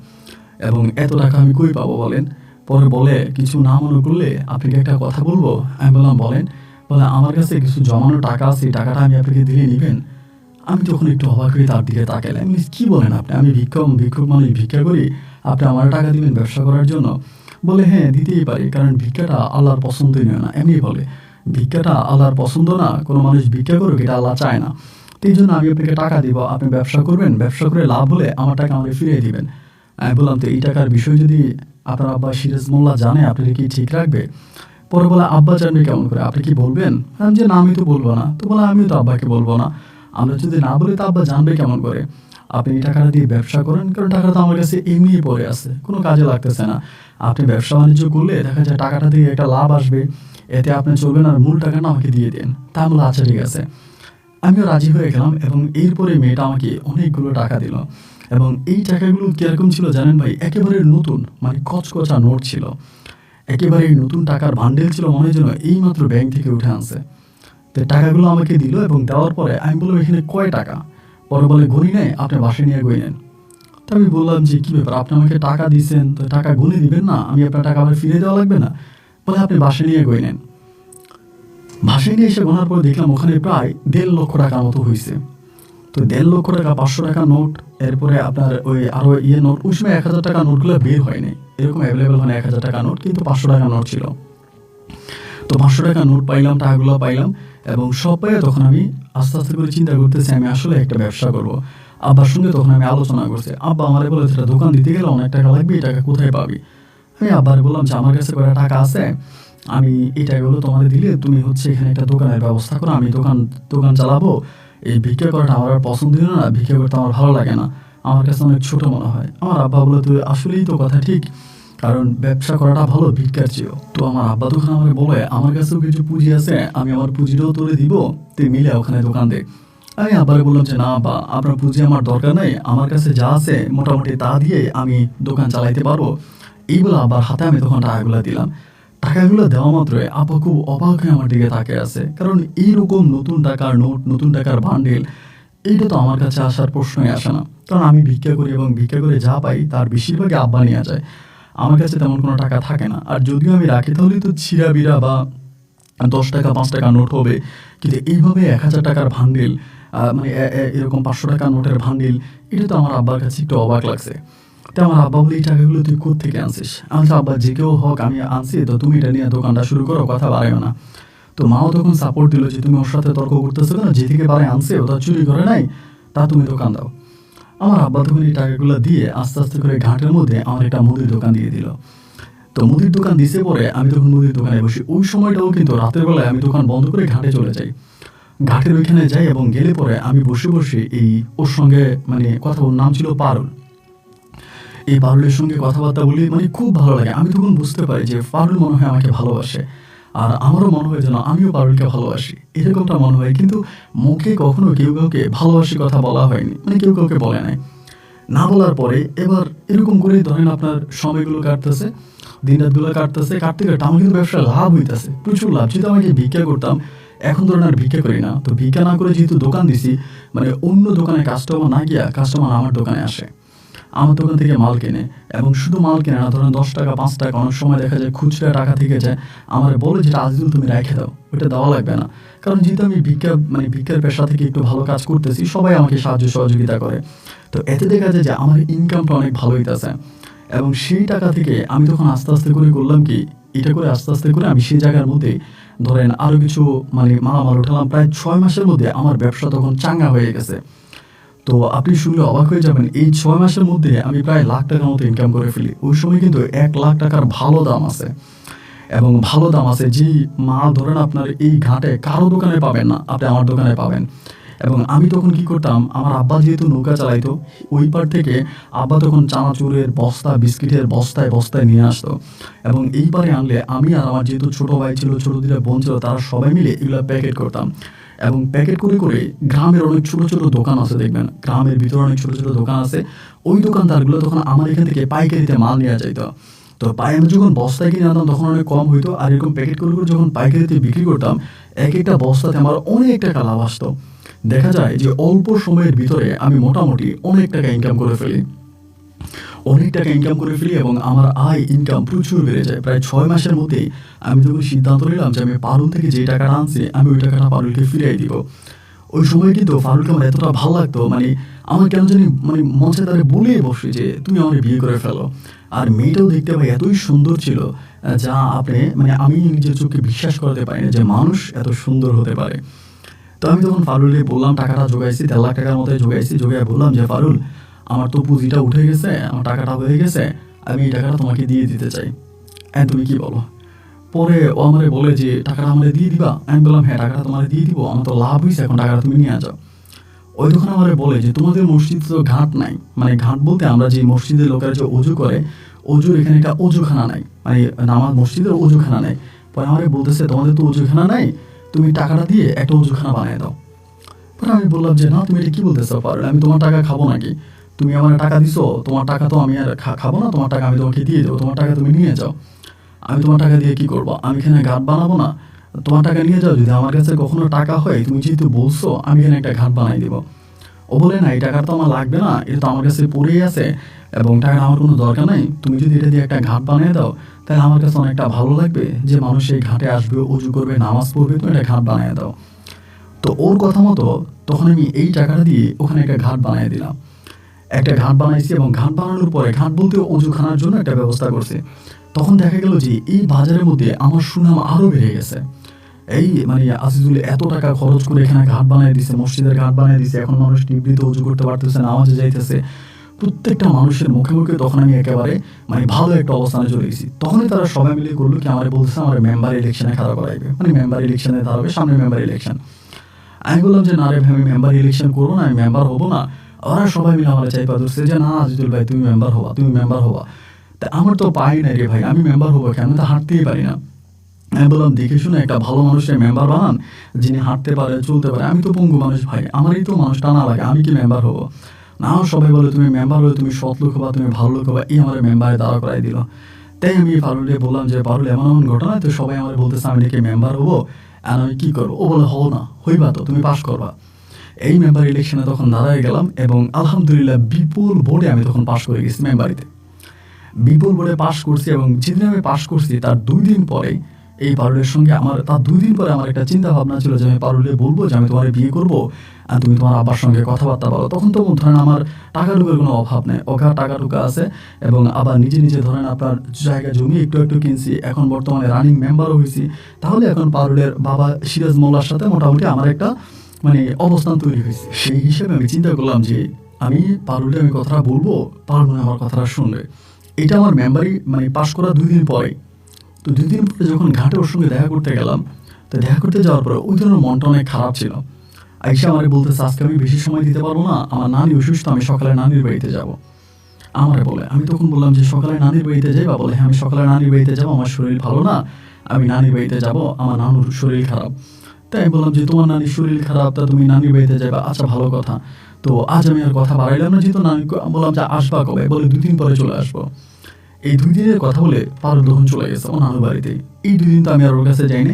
এবং এত টাকা আমি কই পাবো বলেন? পরে বলে, কিছু না মনে করলে আপনাকে একটা কথা বলবো। আমি বললাম বলেন। বলে আমার কাছে কিছু জমানো টাকা আছে, এই টাকাটা আমি আপনাকে দিয়ে নিবেন? আমি তখন একটু অবাক হয়ে তার দিকে তাকালাম, আমি কি বলেন আপনি? আমি ভিক্ষুক মানুষ, ভিক্ষা করি, আপনি আমার টাকা দিবেন ব্যবসা করার জন্য? বলে হ্যাঁ দিতেই পারি, কারণ ভিক্ষাটা আল্লাহর পছন্দনীয় না। এমনি বলে, ভিক্ষাটা আল্লাহর পছন্দ না, কোনো মানুষ ভিক্ষা করুক এটা আল্লাহ চায় না। তো এই জন্য আমি আপনাকে টাকা দিব, আপনি ব্যবসা করবেন, ব্যবসা করে লাভ হলে আমার টাকা আমাকে ফিরিয়ে দিবেন। আমি বললাম তো এই টাকার বিষয় যদি আপনার আব্বা সিরাজ মোল্লা জানে, আপনি কি ঠিক রাখবে? পরে বলে, আব্বা জানবে কেমন করে, আপনি কি বলবেন? আমি যে না, আমি তো বলবো না। তো বলে, আমিও তো আব্বাকে বলবো না, আমরা যদি না বলি তো আব্বা জানবে কেমন করে? আপনি এই টাকাটা দিয়ে ব্যবসা করেন, কারণ টাকাটা তো আমার কাছে এমনিই পড়ে আছে, কোনো কাজে লাগতেছে না। আপনি ব্যবসা বাণিজ্য করলে দেখা যায় টাকাটা দিয়ে একটা লাভ আসবে, এতে আপনি চলবেন, আর মূল টাকাটা আমাকে দিয়ে দেন। তা আমি বললাম আচ্ছা ঠিক আছে। আমিও রাজি হয়ে গেলাম এবং এরপরে মেয়েটা আমাকে অনেকগুলো টাকা দিল। এবং এই টাকাগুলো কীরকম ছিল জানেন ভাই? একেবারে নতুন, মানে কচকচা নোট ছিল, একেবারে নতুন টাকার বান্ডেল ছিল, মনে হয় যেন এইমাত্র ব্যাংক থেকে উঠে আনছে। তো টাকাগুলো আমাকে দিল এবং দেওয়ার পরে আমি বললাম, এখানে কয় টাকা? পরে বলে, গণি নেই, আপনি বাসায় নিয়ে গই নেন। তো আমি বললাম যে কী ব্যাপার, আপনি আমাকে টাকা দিয়েছেন, তো টাকা গুনে দিবেন না? আমি আপনার টাকা আবার ফিরে দেওয়া লাগবে না? বলে, আপনি বাসায় নিয়ে গই নেন। বাসায় নিয়ে এসে গোনার পরে দেখলাম ওখানে প্রায় 1.5 লক্ষ টাকার মতো হয়েছে। তো 1.5 লক্ষ টাকা, 500 টাকা নোট, এরপরে আপনার ওই আরও নোট, ওই সময় 1000 টাকা নোটগুলো বের হয়নি, এরকম অ্যাভেলেবেল হয় না 1000 টাকা নোট, কিন্তু 500 টাকা নোট ছিল। তো 500 টাকা নোট পাইলাম, টাকাগুলো পাইলাম, এবং সব পাইয়ে তখন আমি আস্তে আস্তে করে চিন্তা করতেছি আমি আসলে একটা ব্যবসা করব। আব্বার সঙ্গে তখন আমি আলোচনা করছি। আব্বা আমারে বলে, সেটা দোকান দিতে গেলে অনেক টাকা লাগবে, এই টাকা কোথায় পাবি? আমি আব্বারে বললাম যে আমার কাছে কয়টা টাকা আছে, আমি এই টাকাগুলো তোমাদের দিলে তুমি এখানে একটা দোকানের ব্যবস্থা করো, আমি দোকান চালাবো। এই ভিক্ষা করাটা আমার আর পছন্দ না, ভিক্ষা করতে আমার ভালো লাগে না, আমার কাছে অনেক ছোটো মনে হয়। আমার আব্বা বলে, তুই আসলেই তো কথা ঠিক, কারণ ব্যবসা করাটা ভালো ভিক্ষার চেয়েও। তো আমার আব্বা তখন আমাকে বলে, আমার কাছেও কিছু পুঁজি আছে, আমি আমার পুঁজিটাও তুলে দিব, তুই মিলে ওখানে দোকান দে। আমি আব্বারে বললাম যে না আব্বা, আপনার পুঁজি আমার দরকার নেই, আমার কাছে যা আছে মোটামুটি তা দিয়ে আমি দোকান চালাইতে পারবো। এইগুলো আব্বার হাতে আমি তখন টাকাগুলো দিলাম। টাকাগুলো দেওয়া মাত্রই আব্বা খুব অবাক হয়ে আমার দিকে তাকিয়ে আছে, কারণ এইরকম নতুন টাকার নোট, নতুন টাকার বান্ডেল, এইটা তো আমার কাছে আসার প্রশ্নই আসে না। কারণ আমি ভিক্ষা করি এবং ভিক্ষা করে যা পাই তার বেশিরভাগই আব্বা নিয়ে যায়, আমার কাছে তেমন কোনো টাকা থাকে না। আর যদিও আমি রাখি তাহলে তো ছিঁড়া বিড়া বা 10 টাকা 5 টাকা নোট হবে, কিন্তু এইভাবে 1000 টাকার ভান্ডেল, মানে এরকম 500 টাকা নোটের ভান্ডেল, এটা তো আমার আব্বার কাছে একটু অবাক লাগছে। তো আমার আব্বা বলে, এই টাকাগুলো তুই কোত্থেকে আনছিস? আচ্ছা আব্বা, যে কেউ হোক আমি আনছি, তো তুমি এটা নিয়ে দোকানটা শুরু করো, কথা বাড়াইও না। তো মাও তখন সাপোর্ট দিল যে তুমি ওর সাথে তর্ক করতেছো কেন, যে থেকে পারে আনছে, ওটা চুরি করে নাই, তা তুমি দোকান দাও। আমার আব্বা তখন এই টাকাগুলো দিয়ে আস্তে আস্তে করে ঘাটের মধ্যে আমার একটা মুদির দোকান দিয়ে দিল। তো মুদির দোকান দিছে পরে আমি তখন মুদির দোকানে বসি। ওই সময়টাও কিন্তু রাতের বেলায় আমি দোকান বন্ধ করে ঘাটে চলে যাই, ঘাটের ওইখানে যাই, এবং গেলে পরে আমি বসে বসে ওর সঙ্গে মানে কথা, ওর নাম ছিল পারুল, এই পারুলের সঙ্গে কথাবার্তা বলি, মানে খুব ভালো লাগে। আমি তখন বুঝতে পারি যে পারুল মনে হয় আমাকে ভালোবাসে, আর আমারও মনে হয় যেন আমিও পারুলকে ভালোবাসি, এরকমটা মনে হয়। কিন্তু মুখে কখনো কেউ কাউকে ভালোবাসি কথা বলা হয়নি, মানে কেউ কাউকে বলে নাই। না বলার পরে এবার এরকম করে ধরেন আপনার সময়গুলো কাটতেছে, দিন রাতগুলো কাটতেছে, কাটতে কাটতে আমার কিন্তু ব্যবসায় লাভ হইতেছে, প্রচুর লাভ। যেহেতু আমি ভিক্ষা করতাম, এখন ধরেন আর ভিক্ষা করি না, তো ভিক্ষা না করে যেহেতু দোকান দিছি, মানে অন্য দোকানে কাস্টমার না গিয়া কাস্টমার আমার দোকানে আসে। আমার দোকান থেকে মাল কেনে, এবং শুধু মাল কেনে না, ধরেন 10 টাকা 5 টাকা অনেক সময় দেখা যায় খুচরা টাকা থেকে যায়, আমার বলে যেটা আজিজুল তুমি রেখে দাও, ওইটা দেওয়া লাগবে না। কারণ যেহেতু আমি ভিক্ষার পেশা থেকে একটু ভালো কাজ করতেছি, সবাই আমাকে সাহায্য সহযোগিতা করে। তো এতে দেখা যায় যে আমার ইনকামটা অনেক ভালো হইতেছে। এবং সেই টাকা থেকে আমি তখন আস্তে আস্তে করে করলাম কি, এটা করে আস্তে আস্তে করে আমি সেই জায়গার মধ্যে ধরেন আরও কিছু মালামাল উঠালাম। প্রায় 6 মাসের মধ্যে আমার ব্যবসা তখন চাঙ্গা হয়ে গেছে। তো আপনি শুনলে অবাক হয়ে যাবেন, এই 6 মাসের মধ্যে আমি প্রায় লাখ টাকার মতো ইনকাম করে ফেলি। ওই সময় কিন্তু 1 লাখ টাকার ভালো দাম আছে, এবং ভালো দাম আছে যেই মাল ধরেন আপনার এই ঘাটে কারো দোকানে পাবেন না, আপনি আমার দোকানে পাবেন। এবং আমি তখন কি করতাম, আমার আব্বা যেহেতু নৌকা চালাইতো, ওই পার থেকে আব্বা তখন চানাচুরের বস্তা, বিস্কিটের বস্তায় বস্তায় নিয়ে আসতো, এবং এই পারে আনলে আমি আর আমার যেহেতু ছোটো ভাই ছিল, ছোটো দিলে বোন ছিল, তারা সবাই মিলে এগুলো প্যাকেট করতাম। এবং প্যাকেট করে করে গ্রামের অনেক ছোটো ছোটো দোকান আছে, দেখবেন গ্রামের ভিতরে অনেক ছোটো ছোটো দোকান আছে, ওই দোকানদারগুলো তখন আমার এখান থেকে পাইকারিতে মাল নেওয়া যাইতো। তো আমি যখন বস্তায় কিনে আনতাম তখন অনেক কম হইতো, আর এরকম প্যাকেট করে করে যখন পাইকারিতে বিক্রি করতাম, এক একটা বস্তাতে আমার অনেক টাকা লাভ আসতো। দেখা যায় যে অল্প সময়ের ভিতরে আমি মোটামুটি অনেক টাকা ইনকাম করে ফেলি, এবং আমার আয় ইনকাম প্রচুর বেড়ে যায়। প্রায় 6 মাসের মধ্যেই আমি যখন সিদ্ধান্ত নিলাম যে আমি পারুল থেকে যে টাকাটা আনছি আমি ওই টাকাটা পারুলকে ফিরিয়ে দিব। ওই সময় কিন্তু ফারুলকে আমার এতটা ভালো লাগতো, আমার কেন জানি মঞ্চে তারে বলেই বসে যে তুমি আমার বিয়ে করে ফেলো। আর মেয়েটাও দেখতে পাই এতই সুন্দর ছিল, যা আপনি আমি নিজের চোখে বিশ্বাস করতে পারি না যে মানুষ এত সুন্দর হতে পারে। তো আমি তখন ফারুলকে বললাম, টাকাটা জোগাইছি, 1.5 লাখ টাকার মতো জোগাই বললাম যে ফারুল, আমার তো পুঁজিটা উঠে গেছে, আমার টাকাটা হয়ে গেছে, আমি এই টাকাটা তোমাকে দিয়ে দিতে চাই, তুমি কি বলো? পরে ও আমারে বলে যে টাকাটা আমারে দিয়ে দিবা। আমি বললাম হ্যাঁ, টাকাটা তোমারে দিয়ে দিব, আমার তো লাভ হয়েছে, এখন টাকাটা তুমি নিয়ে যাও। ওই তখন আমারে বলে যে তোমাদের মসজিদে তো ঘাট নাই, ঘাট বলতে আমরা যে মসজিদের লোকেরা যে অজু করে, অজুর এখানে একটা অজুখানা নাই, নামাজ মসজিদের অজুখানা নাই। পরে আমারে বলতেছে তোমাদের তো অজুখানা নাই, তুমি টাকাটা দিয়ে একটা অজুখানা বানিয়ে দাও। পরে আমি বললাম যে না, তুমি এটা কি বলতেছো পারলে, আমি তোমার টাকা খাবো নাকি? তুমি আমার টাকা দিছো, তোমার টাকা তো আমি আর খাবো না, তোমার টাকা আমি তোমাকে দিয়ে দেবো, তোমার টাকা তুমি নিয়ে যাও। আমি তোমার টাকা দিয়ে কি করবো? আমি এখানে ঘাট বানাবো না, তোমার টাকা নিয়ে যাও, যদি আমার কাছে কখনো টাকা হয় তুমি যেহেতু বলছো আমি এখানে একটা ঘাট বানাই দেবো। ও বলে না, এই টাকাটা তো আমার লাগবে না, এটা তো আমার কাছে পড়েই আছে এবং টাকাটা আমার কোনো দরকার নাই, তুমি যদি এটা দিয়ে একটা ঘাট বানিয়ে দাও তাহলে আমার কাছে অনেকটা ভালো লাগবে, যে মানুষ এই ঘাটে আসবে, অজু করবে, নামাজ পড়বে, তুমি একটা ঘাট বানিয়ে দাও। তো ওর কথা মতো তখন আমি এই টাকাটা দিয়ে ওখানে একটা ঘাট বানিয়ে দিলাম। একটা ঘাট বানাইছি, এবং ঘাট বানানোর পরে, ঘাট বলতে অজুখানার জন্য একটা ব্যবস্থা করছি। তখন দেখা গেল যে এই বাজারের মধ্যে আমার সুনাম আরও বেড়ে গেছে। এই আজিজুল এত টাকা খরচ করে এখানে ঘাট বানিয়ে দিছে, মসজিদের ঘাট বানিয়ে দিছে, এখন মানুষ নিবৃত্ত উজু করতে পারতেছে, নামাজে যাইতেছে, প্রত্যেকটা মানুষের মুখে মুখে তখন আমি একেবারে ভালো একটা অবস্থানে চলে গেছি। তখনই তারা সবাই মিলে করলো কি, আমার বলতেছে আমার মেম্বার ইলেকশনে খাড়া করাইবে, মেম্বার ইলেকশনে দাঁড়াবে, সামনে মেম্বার ইলেকশন। আমি বললাম যে না রে ভাই, আমি মেম্বার ইলেকশন করবো না, আমি মেম্বার হবো না। ওরা সবাই মিলে আমার চাইপা ধরছে যে না আজিজুল ভাই তুমি মেম্বার হবা। তা আমার তো পাই নাই রে ভাই, আমি মেম্বার হবো কেন? আমি তো হাঁটতেই পারি না। আমি বললাম দেখে শুনে একটা ভালো মানুষের মেম্বার বানান, যিনি হাঁটতে পারে, চলতে পারে। আমি তো পঙ্গু মানুষ ভাই, আমারই তো মানুষ টানা লাগে, আমি কি মেম্বার হবো? না, সবাই বলে তুমি মেম্বার হলে তুমি সৎ লোক হবা, তুমি ভালো লোক হবা, এই আমার মেম্বারে দাঁড়া করাই দিল। তাই আমি পারুলকে বললাম যে পারুল এমন এমন ঘটনা, তো সবাই আমার বলতেছে আমি নাকি মেম্বার হবো, আর আমি কী করবো? ও বলে হও না, হইবা তো, তুমি পাস করবা। এই মেম্বার ইলেকশনে তখন দাঁড়ায় গেলাম, এবং আলহামদুলিল্লাহ বিপুল ভোটে আমি তখন পাশ করে গেছি মেম্বারিতে। বিপুল ভোটে পাশ করছি, এবং যেদিন আমি পাশ করছি তার 2 দিন পরে এই পারুলের সঙ্গে তার 2 দিন পরে আমার একটা চিন্তা ভাবনা ছিল যে আমি পারুলে বলবো যে আমি তোমার বিয়ে করবো, আর তুমি তোমার আব্বার সঙ্গে কথাবার্তা বলো। তখন তো ধরেন আমার টাকা টুকার কোনো অভাব নেই, অগাধ টাকা টুকা আছে, এবং আবার নিজে নিজে ধরেন আপনার জায়গা জমি একটু একটু কিনছি, এখন বর্তমানে রানিং মেম্বারও হয়েছি। তাহলে এখন পারুলের বাবা সিরাজ মোল্লার সাথে মোটামুটি আমার একটা অবস্থান তৈরি হয়েছে। সেই হিসেবে আমি চিন্তা করলাম যে আমি পারুলে আমি কথাটা বলবো, পারুল আমার কথাটা শুনবে। এটা আমার মেম্বারি পাশ করার 2 দিন পরে। তো 2 দিন পরে যখন ঘাটে ওর সঙ্গে দেখা করতে গেলাম, তো দেখা করতে যাওয়ার পরে ওই ধরনের মনটা অনেক খারাপ ছিল। আইসা আমারে বলতেছে আজকে আমি বেশি সময় দিতে পারবো না, আমার নানি অসুস্থ, আমি সকালে নানির বাড়িতে যাব। আমারে বলে, আমি তখন বললাম যে সকালে নানির বাড়িতে যাইবা? বলে হ্যাঁ, আমি সকালে নানির বাড়িতে যাবো, আমার শরীর ভালো না, আমি নানির বাড়িতে যাব, আমার নানুর শরীর খারাপ। তাই আমি বললাম যে তোমার নানির শরীর খারাপ, তা তুমি নানির বাড়িতে যাবা, আচ্ছা ভালো কথা। তো আজ আমি আর কথা বাড়াইলাম না, যেহেতু নানি বললাম যে আসবা কবে? বলে 2 দিন পরে চলে আসবো। এই 2 দিনের কথা বলে পারুল তখন চলে গেছে ও নানু বাড়িতে। এই 2 দিন তো আমি আর ওর কাছে যাইনি,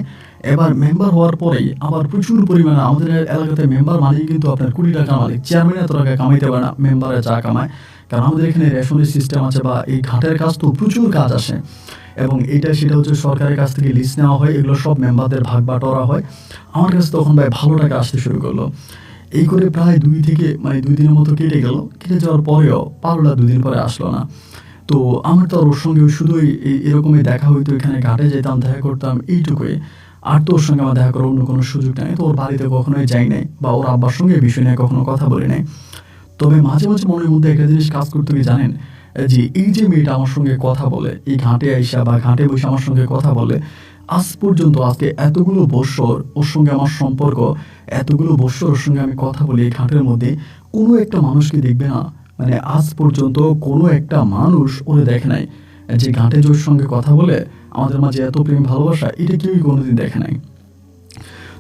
এবার মেম্বার হওয়ার পরেই আবার প্রচুর পরিমাণে আমাদের এলাকাতে মেম্বার মানেই কিন্তু আপনার কোটি টাকা মালিক, চেয়ারম্যান এত টাকা কামাইতে পারে না, মেম্বারে যা কামায়। কারণ আমাদের এখানে রেশনের সিস্টেম আছে বা এই ঘাটের কাজ তো প্রচুর কাজ আসে, এবং সেটা হচ্ছে সরকারের কাছ থেকে লিস্ট নেওয়া হয়, এগুলো সব মেম্বারদের ভাগ বাটোয়ারা হয়। আমার কাছে তখন ভাই ভালো টাকা আসতে শুরু করলো। এই করে প্রায় 2 দিনের মতো কেটে গেল। কেটে যাওয়ার পরেও পারুলা 2 দিন পরে আসলো না। তো আমার তো আর ওর সঙ্গে শুধুই এরকমই দেখা হইতো, এখানে ঘাটে যেতাম, দেখা করতাম, এইটুকুই। আর তো ওর সঙ্গে আমার দেখা করার অন্য কোনো সুযোগ নাই। তো ওর বাড়িতে কখনোই যাই নাই বা ওর আব্বার সঙ্গে এই বিষয় নিয়ে কখনো কথা বলি নাই। তবে মাঝে মাঝে মনের মধ্যে একটা জিনিস কাজ করতে কি জানেন, যে এই যে মেয়েটা আমার সঙ্গে কথা বলে, এই ঘাটে আইসা বা ঘাটে বসে আমার সঙ্গে কথা বলে, আজ পর্যন্ত আজকে এতগুলো বৎসর ওর সঙ্গে আমার সম্পর্ক, এতগুলো বৎসর ওর সঙ্গে আমি কথা বলি এই ঘাটের মধ্যে, কোনো একটা মানুষকে দেখবে না, মানে আজ পর্যন্ত কোনো একটা মানুষ ওরে দেখে নাই যে ঘাটে জোর সঙ্গে কথা বলে আমাদের মাঝে এত প্রেম ভালোবাসা, এটা কেউই কোনোদিন দেখে নাই।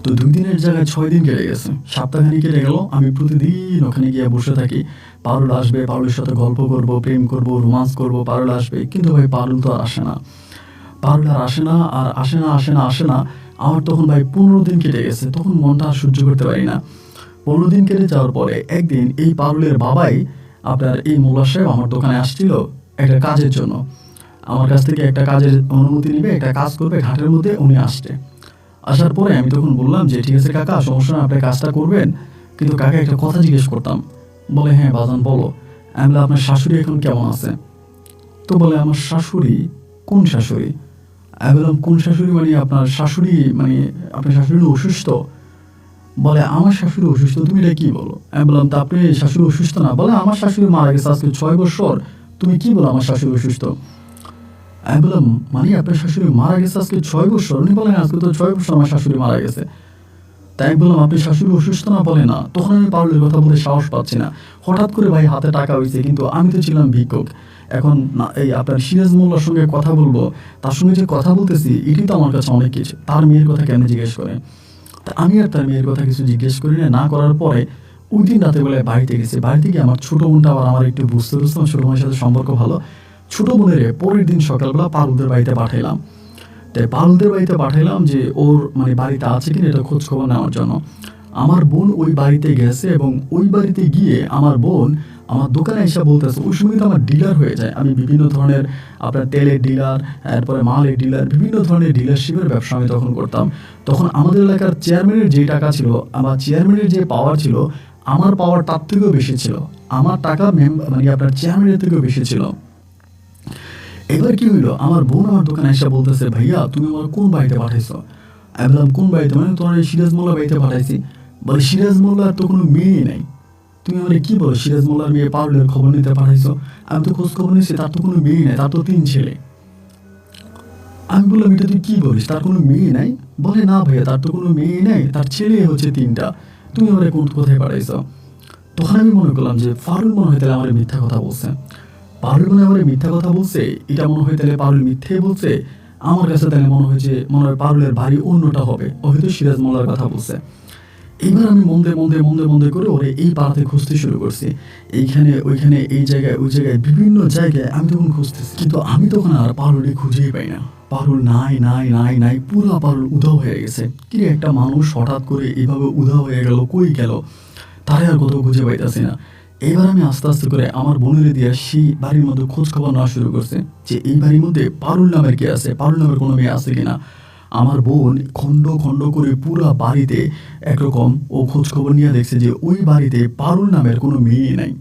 তো 2 দিনের জায়গায় 6 দিন কেটে গেছে, সপ্তাহখানি কেটে গেল। আমি প্রতিদিন ওখানে গিয়ে বসে থাকি। পারুল আসবে, পারুলের সাথে গল্প করব, প্রেম করব, রোমান্স করব, পারুল আসবে। কিন্তু ভাই পারুল তো আর আসে না, পারুল আর আসে না, আর আসে না। আমার তখন ভাই 15 দিন কেটে গেছে, তখন মনটা আর সহ্য করতে পারি না। 15 দিন কেটে যাওয়ার পরে একদিন এই পারুলের বাবাই আপনার এই মোল্লা সাহেব আমার দোকানে আসছিল একটা কাজের জন্য। আমার কাছ থেকে একটা কাজের অনুমতি নিবে, একটা কাজ করবে ঘাটের মধ্যে, উনি আসছে। আসার পরে আমি তখন বললাম যে ঠিক আছে কাকা, সমস্যা না, আপনি কাজটা করবেন, কিন্তু কাকা একটা কথা জিজ্ঞেস করতাম। বলে হ্যাঁ বাজান বলো। আমি বলে আপনার শাশুড়ি এখন কেমন আছে? তো বলে আমার শাশুড়ি? কোন শাশুড়ি? আমি বললাম কোন শাশুড়ি মানে আপনার শাশুড়ি, মানে আপনার শাশুড়ি অসুস্থ? বলে আমার শাশুড়ি অসুস্থ? তুমি এটা কি বলো? আমি বললাম তা আপনি শাশুড়ি অসুস্থ না? বলে আমার শাশুড়ি মারা গেছে আজকে 6 বছর, তুমি কি বলো আমার শাশুড়ি অসুস্থ? আমি বললাম মানে আপনার শাশুড়ি মারা গেছে আজকে 6 বছর? উনি বলেন আজকে তো 6 বছর আমার শাশুড়ি মারা গেছে। তাই আমি বললাম আপনি শাশুড়ি অসুস্থ না? বলে না। তখন আমি পারুলের কথা বলতে সাহস পাচ্ছি না। হঠাৎ করে ভাই হাতে টাকা হয়েছে, কিন্তু আমি তো ছিলাম ভিক্ষুক। এখন না এই আপনার সিরাজ মোল্লার সঙ্গে কথা বলবো, তার সঙ্গে যে কথা বলতেছি এটি তো আমার কাছে অনেক কিছু। তার মেয়ের কথা কেন জিজ্ঞেস করে? তা আমি আর তার মেয়ের কথা কিছু জিজ্ঞেস করি না করার পরে ওই দিন রাতে বেলায় বাড়িতে গেছি। বাড়িতে গিয়ে আমার ছোটো বোনটা আবার আমার একটু বুঝতে আমার ছোটো বোনের সাথে সম্পর্ক ভালো। ছোটো বোনের পরের দিন সকালবেলা পারুলদের বাড়িতে পাঠাইলাম। তাই পারুলদের বাড়িতে পাঠাইলাম যে ওর মানে বাড়িতে আছে কিনা এটা খোঁজ খবর নেওয়ার জন্য। আমার বোন ওই বাড়িতে গেছে, এবং ওই বাড়িতে গিয়ে আমার বোন আমার দোকানে এসে বলতেছে, ওই সময় তো আমার ডিলার হয়ে যায়। আমি বিভিন্ন ধরনের আপনার তেলের ডিলার, এরপরে মালের ডিলার, বিভিন্ন ধরনের ডিলারশিপের ব্যবসা আমি তখন করতাম। তখন আমাদের এলাকার চেয়ারম্যানের যে টাকা ছিল, আমার চেয়ারম্যানের যে পাওয়ার ছিল, আমার পাওয়ার তার থেকেও বেশি ছিল। আমার টাকা মানে আপনার চেয়ারম্যানের থেকেও বেশি ছিল। এবার কি হইলো, আমার বোন আমার দোকানে এসে বলতেছে, ভাইয়া তুমি আমার কোন বাড়িতে পাঠাইছো? আমি বললাম কোন বাড়িতে? মানে তোমার এই সিরাজ মোল্লা বাড়িতে পাঠাইছি। বলে সিরাজ মোল্লার তো কোনো মেয়ে নাই। তুমি আমার কি বলো, সিরাজ মোল্লার মেয়ে পারুলের খবর নিতে পাঠাইছো? আমি তো খোঁজ খবর নিয়েছি, তার তো কোনো মেয়ে নাই, তার তো 3 ছেলে। আমি বললাম এটা তুই কি বলিস, তার কোনো মেয়ে নাই? বলে না ভাইয়া, তার তো কোনো মেয়ে নাই, তার ছেলে হচ্ছে 3টা। তুমি আমার কোথায় পাঠাইছো? তখন আমি মনে করলাম যে পারুল মনে হয় তাহলে আমার মিথ্যা কথা বলছে। পারুল মনে হয় আমার মিথ্যা কথা বলছে, এটা মনে হয় তাহলে পারুল মিথ্যে বলছে। আমার কাছে তাহলে মনে হয় পারুলের ভারী অন্যটা হবে, ও হয়তো সিরাজ মোল্লার কথা বলছে। এবার আমি মন্দে করে ওরে এই পাড়াতে খুঁজতে শুরু করছি। এইখানে ওইখানে, এই জায়গায় ওই জায়গায়, বিভিন্ন জায়গায় আমি তখন খুঁজতেছি, কিন্তু আমি তখন আর পারুলকে খুঁজেই পাই না। পারুল নাই, পুরা পারুল উধাও হয়ে গেছে। কি একটা মানুষ হঠাৎ করে এইভাবে উধাও হয়ে গেল, কই গেল, তারে আর কোথাও খুঁজে পাইতেছি না। এবার আমি আস্তে আস্তে করে আমার বোনের দিয়ে সেই বাড়ির মধ্যে খোঁজ খবর নেওয়া শুরু করছে যে এই বাড়ির মধ্যে পারুল নামের কে আছে, পারুল নামের কোনো মেয়ে আছে কিনা। আমার বোন খণ্ড খণ্ড করে পুরা বাড়িতে একরকম ও খোঁজ খবর নিয়ে দেখছে যে ওই বাড়িতে পারুল নামের কোনো মেয়ে নাই।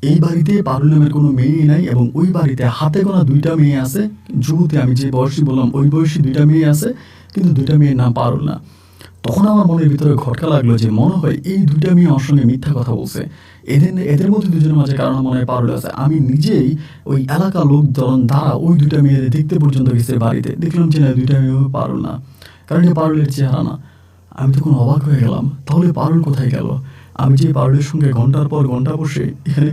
এই বাড়িতে পারুল নামের কোনো মেয়ে নাই, এবং ওই বাড়িতে হাতে গোনা 2টা মেয়ে আছে। যুবতী, আমি যে বয়সী বললাম ওই বয়সী 2টা মেয়ে আছে, কিন্তু 2টা মেয়ের নাম পারুল না। তখন আমার মনের ভিতরে ঘটকা লাগলো যে মনে হয় এই 2টা মেয়ে আমার সঙ্গে মিথ্যা কথা বলছে। এদের মধ্যে দুজনের মাঝে কারণ মনে হয় পারুল আছে। আমি নিজেই ওই এলাকার লোকজন দ্বারা ওই 2টা মেয়েদের দেখতে পর্যন্ত গেছে বাড়িতে, দেখলাম যে না 2টা মেয়ে পারুল না, কারণ এই পারুলের চেহারা না। আমি তখন অবাক হয়ে গেলাম, তাহলে পারুল কোথায় গেল? আমি যে পারুলের সঙ্গে ঘন্টার পর ঘন্টা বসে এখানে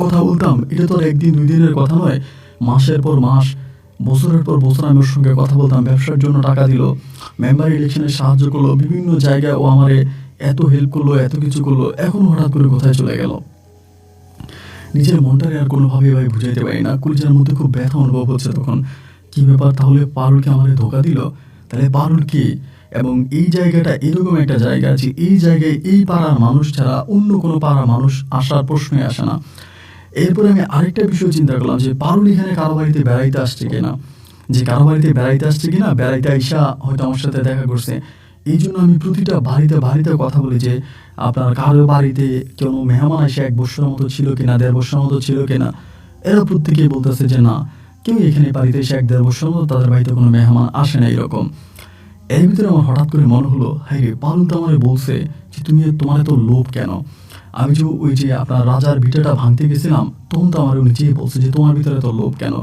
কথা বলতাম, এটা তো আর 1 দিন 2 দিনের কথা নয়, মাসের পর মাস, বছরের পর বছর আমি ওর সঙ্গে কথা বলতাম। ব্যবসার জন্য টাকা দিল, মেম্বার ইলেকশনে সাহায্য করলো, বিভিন্ন জায়গায় ও আমারে এত হেল্প করলো, এত কিছু করলো। এখন হঠাৎ করে কোথায় চলে গেল? নিজের মনটারে আর কোনোভাবে ভাই বুঝাইতে পারি না। কলিজার মধ্যে খুব ব্যথা অনুভব হচ্ছে তখন। কি ব্যাপার, তাহলে পারুলকে আমারে ধোকা দিল? তাহলে পারুল কে? এবং এই জায়গাটা এরকম একটা জায়গা যে এই জায়গায় এই পাড়ার মানুষ ছাড়া অন্য কোনো পাড়ার মানুষ আসার প্রশ্নই আসে না। এরপরে আমি আরেকটা বিষয় চিন্তা করলাম যে পারুল এখানে কারো বাড়িতে বেড়াইতে আসছে কিনা, যে কারো বাড়িতে বেড়াইতে আসছে কিনা, বেড়াইতে আইসা হয়তো আমার সাথে দেখা করছে। এই জন্য আমি প্রতিটা বাড়িতে বাড়িতে কথা বলি যে আপনার কারো বাড়িতে কোনো মেহমান এসে 1 বছরের মতো ছিল কিনা, 1.5 বছরের মতো ছিল কিনা। এরা প্রত্যেকেই বলতেছে যে না, কেউ এখানে বাড়িতে এসে 1-1.5 বছরের মতো তাদের বাড়িতে কোনো মেহমান আসে না এরকম। এর ভিতরে আমার হঠাৎ করে মনে হলো, হ্যাঁ রে, পারুল তো আমারে বলছে যে তোমার এত লোভ কেন? আমি যে ওই যে আপনার রাজার ভিটাটা ভাঙতে গেছিলাম, তখন তো আমার নিজেই বলছে যে তোমার ভিতরে এত লোভ কেন।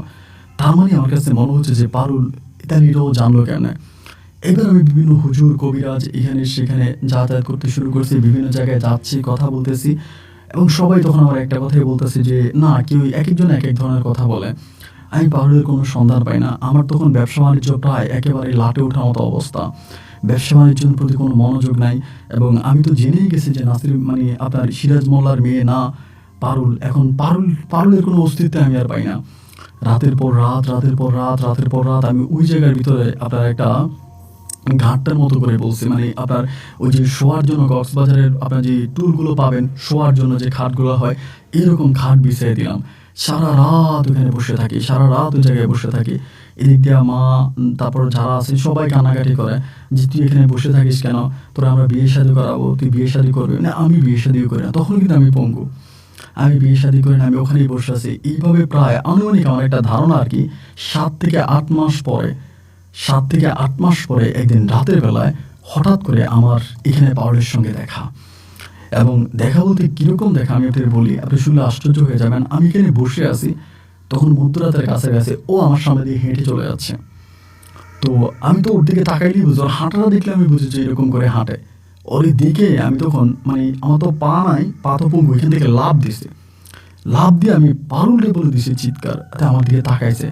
তার মানে আমার কাছে মনে হচ্ছে যে পারুল ইতালিটাও জানলো কেন। এবার আমি বিভিন্ন হুজুর কবিরাজ এখানে সেখানে যাতায়াত করতে শুরু করছি, বিভিন্ন জায়গায় যাচ্ছি, কথা বলতেছি, এবং সবাই তখন আমার একটা কথাই বলতেছে যে না, কেউ এক একজন এক এক ধরনের কথা বলে। আমি পারুলের কোনো সন্ধান পাই না। আমার তখন ব্যবসা বাণিজ্য প্রায় একেবারে লাটে ওঠার মতো অবস্থা। ব্যবসা বাণিজ্যের প্রতি কোনো মনোযোগ নাই। এবং আমি তো জেনেই গেছি যে নাসির মানে আপনার সিরাজ মোল্লার মেয়ে না পারুল। এখন পারুলের কোনো অস্তিত্ব আমি আর পাই না। রাতের পর রাত, রাতের পর রাত, রাতের পর রাত আমি ওই জায়গার ভিতরে আপনার একটা ঘাটটার মতো করে বলছি, মানে আপনার ওই যে শোয়ার জন্য কক্সবাজারের আপনার যে টুলগুলো পাবেন শোয়ার জন্য যে খাটগুলো হয়, এরকম খাট বিছিয়ে দিলাম। সারা রাত ওখানে বসে থাকি, সারা রাত ওই জায়গায় বসে থাকি। এদিক দিয়ে মা, তারপর যারা আছে সবাই কান্নাকাটি করে যে তুই এখানে বসে থাকিস কেন, তোরা আমরা বিয়ে শাদী করাবো, তুই বিয়ে শাদী করবি না। আমি বিয়ে শাদীও করি না, তখন কিন্তু আমি পঙ্গু, আমি বিয়ে শাদী করি না, আমি ওখানেই বসে আছি। এইভাবে প্রায় আনুমানিক আমার একটা ধারণা আর কি 7 থেকে 8 মাস পরে, 7 থেকে 8 মাস পরে একদিন রাতের বেলায় হঠাৎ করে আমার এখানে পারুলের সঙ্গে দেখা। এবং দেখা বলতে কীরকম দেখা আমি আপনাদের বলি, আপনি শুনলে আশ্চর্য হয়ে যাবেন। আমি এখানে বসে আছি, তখন মধ্যরাতের কাছাকাছি ও আমার সামনে দিয়ে হেঁটে চলে যাচ্ছে। তো আমি তো ওর দিকে তাকাইলেই বুঝি, ওর হাঁটাটা দেখলে আমি বুঝি যে এরকম করে হাঁটে। ওর দিকে আমি তখন মানে আমার তো পা নাই, পা তো পঙ্গু, এখান থেকে লাফ দিছে। লাফ দিয়ে আমি পারুলরে বলে দিছি চিৎকার। আমার দিকে তাকাইছে,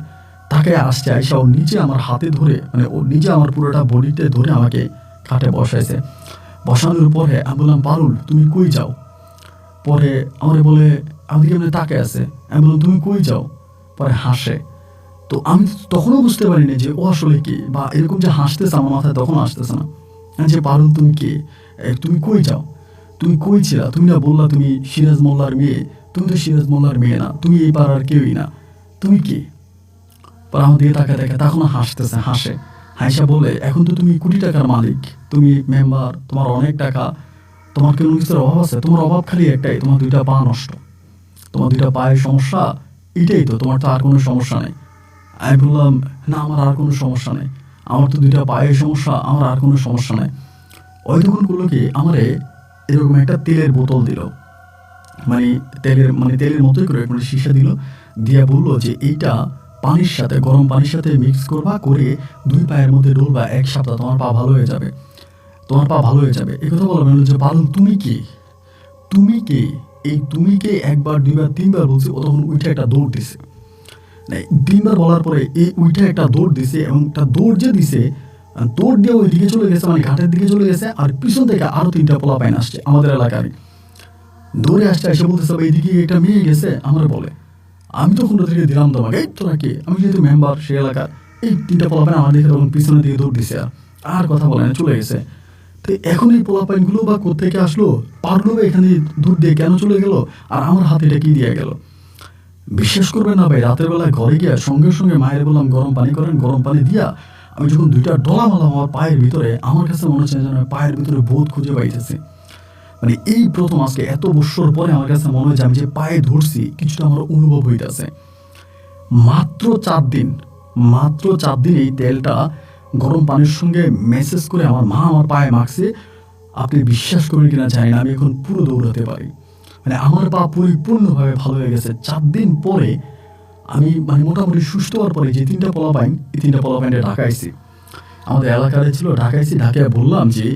তাকায় আসছে, আইসা ওর নিচে আমার হাতে ধরে, মানে ওর নিজে আমার পুরোটা বডিতে ধরে আমাকে খাটে বসাইছে। বসানোর পরে আমি বললাম, পারুল তুমি কই যাও? পরে আমারে বলে, আমাদেরকে এমনি তাকে আছে। আমি বললাম, তুমি কই যাও? পরে হাসে। তো আমি তখনও বুঝতে পারিনি যে ও আসলে কে, বা এরকম যে হাসতেছে আমার মাথায় তখন আসতেছে না যে পারুল তুমি কে, তুমি কই যাও, তুমি কই ছিলা, তুমি না বললা তুমি সিরাজ মোল্লার মেয়ে, তুমি তো সিরাজ মোল্লার মেয়ে না, তুমি এই পাড়ার কেউই না, তুমি কে? পর আমার দিকে তাকায় দেখে, তখন হাসতেছে, হাসে, হাইসা বলে, এখন তো তুমি কোটি টাকার মালিক, তুমি মেম্বার, তোমার অনেক টাকা, তোমার কোনো কিছুর অভাব আছে? তোমার অভাব খালি একটাই, তোমার 2টা পা নষ্ট, তোমার 2টা পায়ের সমস্যা, এটাই তো, তোমার তো আর কোনো সমস্যা নেই। আমি বললাম, না আমার আর কোনো সমস্যা নেই, আমার তো 2টা পায়ের সমস্যা, আমার আর কোনো সমস্যা নেই। ওই তখন করলো কি, আমারে এরকম একটা তেলের বোতল দিল, তেলের মতোই করে একটা সীসা দিল, দিয়া বললো যে এইটা পানির সাথে, গরম পানির সাথে মিক্স করবা, করে 2 পায়ের মধ্যে ডলবা, 1 সপ্তাহ তোমার পা ভালো হয়ে যাবে, তোমার পা ভালো হয়ে যাবে। এই কথা বলা মানে যে পারুল তুমি কে, তুমি কে? এই তুমি কে 1বার 2বার 3বার বলছে। ও তখন উঠে একটা দৌড় দিছে, 3বার বলার পরে এই উঠে একটা দৌড় দিছে, এবং একটা দৌড় যে দিছে, দৌড় দিয়ে ওই দিকে চলে গেছে, মানে ঘাটের দিকে চলে গেছে। আর পিছন থেকে আরো 3টা পোলা পাইন আসছে আমাদের এলাকায়, দৌড়ে আসছে, এসে বলতেছে এইদিকে একটা মেয়ে গেছে আমার বলে। আমি তখন ওদেরকে দিলাম তোমাকে, এই তোরা কে? আমি যেহেতু মেম্বার সে এলাকার, এই 3টা পোলা পাইন আমার দিকে তখন পিছনের দিকে দৌড় দিছে, আর কথা বলে না, চলে গেছে। তো এখন এই পোলা পাইনগুলো বা কোথেকে আসলো, পারলো এখানে দূর দিয়ে কেন চলে গেল, আর আমার হাতে এটা কি দিয়ে গেল? বিশ্বাস করবেন না ভাই, রাতের বেলায় ঘরে গিয়া সঙ্গে সঙ্গে মায়ের বললাম গরম পানি করেন, গরম পানি দিয়া আমি যখন 2টা ডলা মারলাম আমার পায়ের ভিতরে, আমার কাছে মনে হচ্ছে যেন পায়ের ভিতরে বোধ খুঁজে পাইতেছে। মানে এই প্রথম আজকে এত বছর পরে আমার কাছে মনে হয় যে আমি যে পায়ে ধরছি কিছুটা আমার অনুভব হইতেছে। মাত্র 4 দিন, মাত্র 4 দিন এই তেলটা গরম পানির সঙ্গে মেসেজ করে আমার মা আমার পায়ে মাখছে। আপনি বিশ্বাস করবেন কিনা জানি না, আমি এখন পুরো দৌড়াতে পারি, মানে আমার পা পরিপূর্ণভাবে ভালো হয়ে গেছে। 4 দিন পরে আমি মানে মোটামুটি সুস্থ হওয়ার পরে যে 3টা পোলাপাইন, এই 3টা পোলাপাইনটা ঢাকাইছি, আমাদের এলাকায় ছিল, ঢাকাইছি। ঢাকায় বললাম যে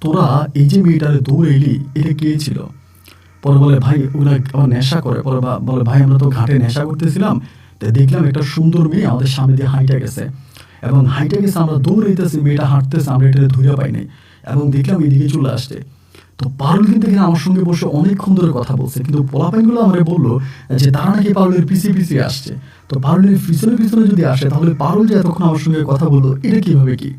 তোরা এই যে মেয়েটারে দৌড়ে এলি, এটা কে ছিল? পরে বলে, ভাই ওরা আবার নেশা করে। পরে বলে, ভাই আমরা তো ঘাটে নেশা করতেছিলাম, তাই দেখলাম একটা সুন্দর মেয়ে আমাদের সামনে দিয়ে হাঁইটা গেছে, এবং হাঁইটা গেছে, আমরা দৌড়াইতেছি, মেয়েটা হাঁটতেছে, আমরা এটা ধরে পাই নাই, এবং দেখলাম এইদিকে চলে আসছে। তো পারুল কিন্তু এখানে আমার সঙ্গে বসে অনেকক্ষণ ধরে কথা বলছে, কিন্তু পোলাপাইনগুলো আমার বললো যে তারা নাকি পারুলের পিছিয়ে পিছিয়ে আসছে। তো পারুলের পিছনে পিছনে যদি আসে, তাহলে পারুল যে এতক্ষণ আমার সঙ্গে কথা বললো, এটা কিভাবে কি?